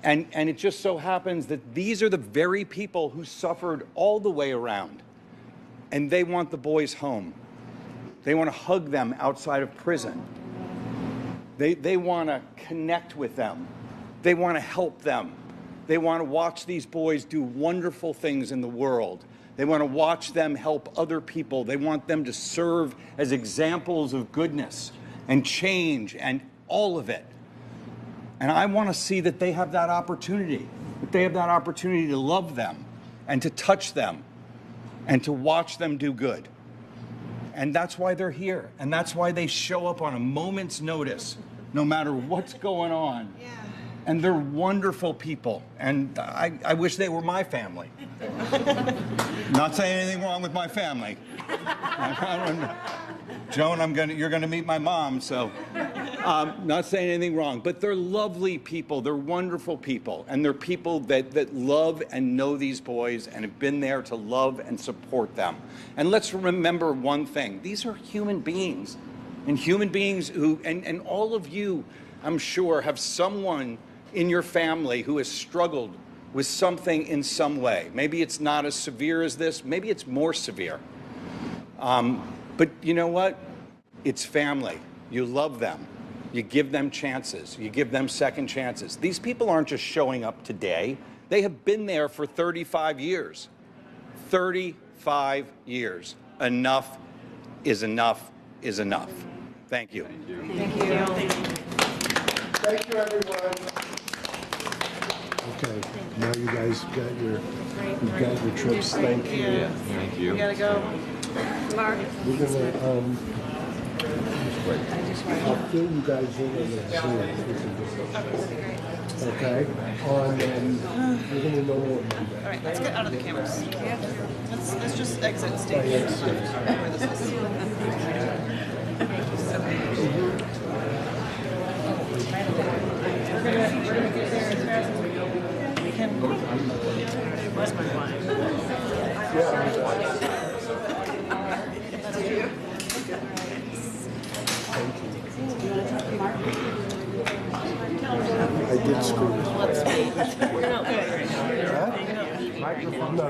and it just so happens that these are the very people who suffered all the way around, and they want the boys home. They want to hug them outside of prison. They want to connect with them. They want to help them. They want to watch these boys do wonderful things in the world. They want to watch them help other people. They want them to serve as examples of goodness and change and all of it. And I want to see that they have that opportunity, that they have that opportunity to love them and to touch them and to watch them do good. And that's why they're here. And that's why they show up on a moment's notice, no matter what's going on. Yeah. And they're wonderful people. And I wish they were my family. Not saying anything wrong with my family. Joan, you're gonna meet my mom, so not saying anything wrong. But they're lovely people. They're wonderful people, and they're people that love and know these boys and have been there to love and support them. And let's remember one thing: these are human beings, and human beings who, and all of you, I'm sure, have someone in your family who has struggled with something in some way. Maybe it's not as severe as this. Maybe it's more severe. But you know what? It's family. You love them. You give them chances. You give them second chances. These people aren't just showing up today. They have been there for 35 years. 35 years. Enough is enough is enough. Thank you. Thank you. Thank you, everyone. Okay, now you guys got your trips. Thank you. Yeah. Thank you. We gotta go. Mark. We're gonna I'll fill you guys in on the Zoom. Okay? On, we're going to know more Monday. All right, let's get out of the cameras. Let's just exit stage. Where this is. We're gonna get there as fast as we can. Where's my line? That's you. I did screw this. Let's wait. You're not good right now. Huh? No.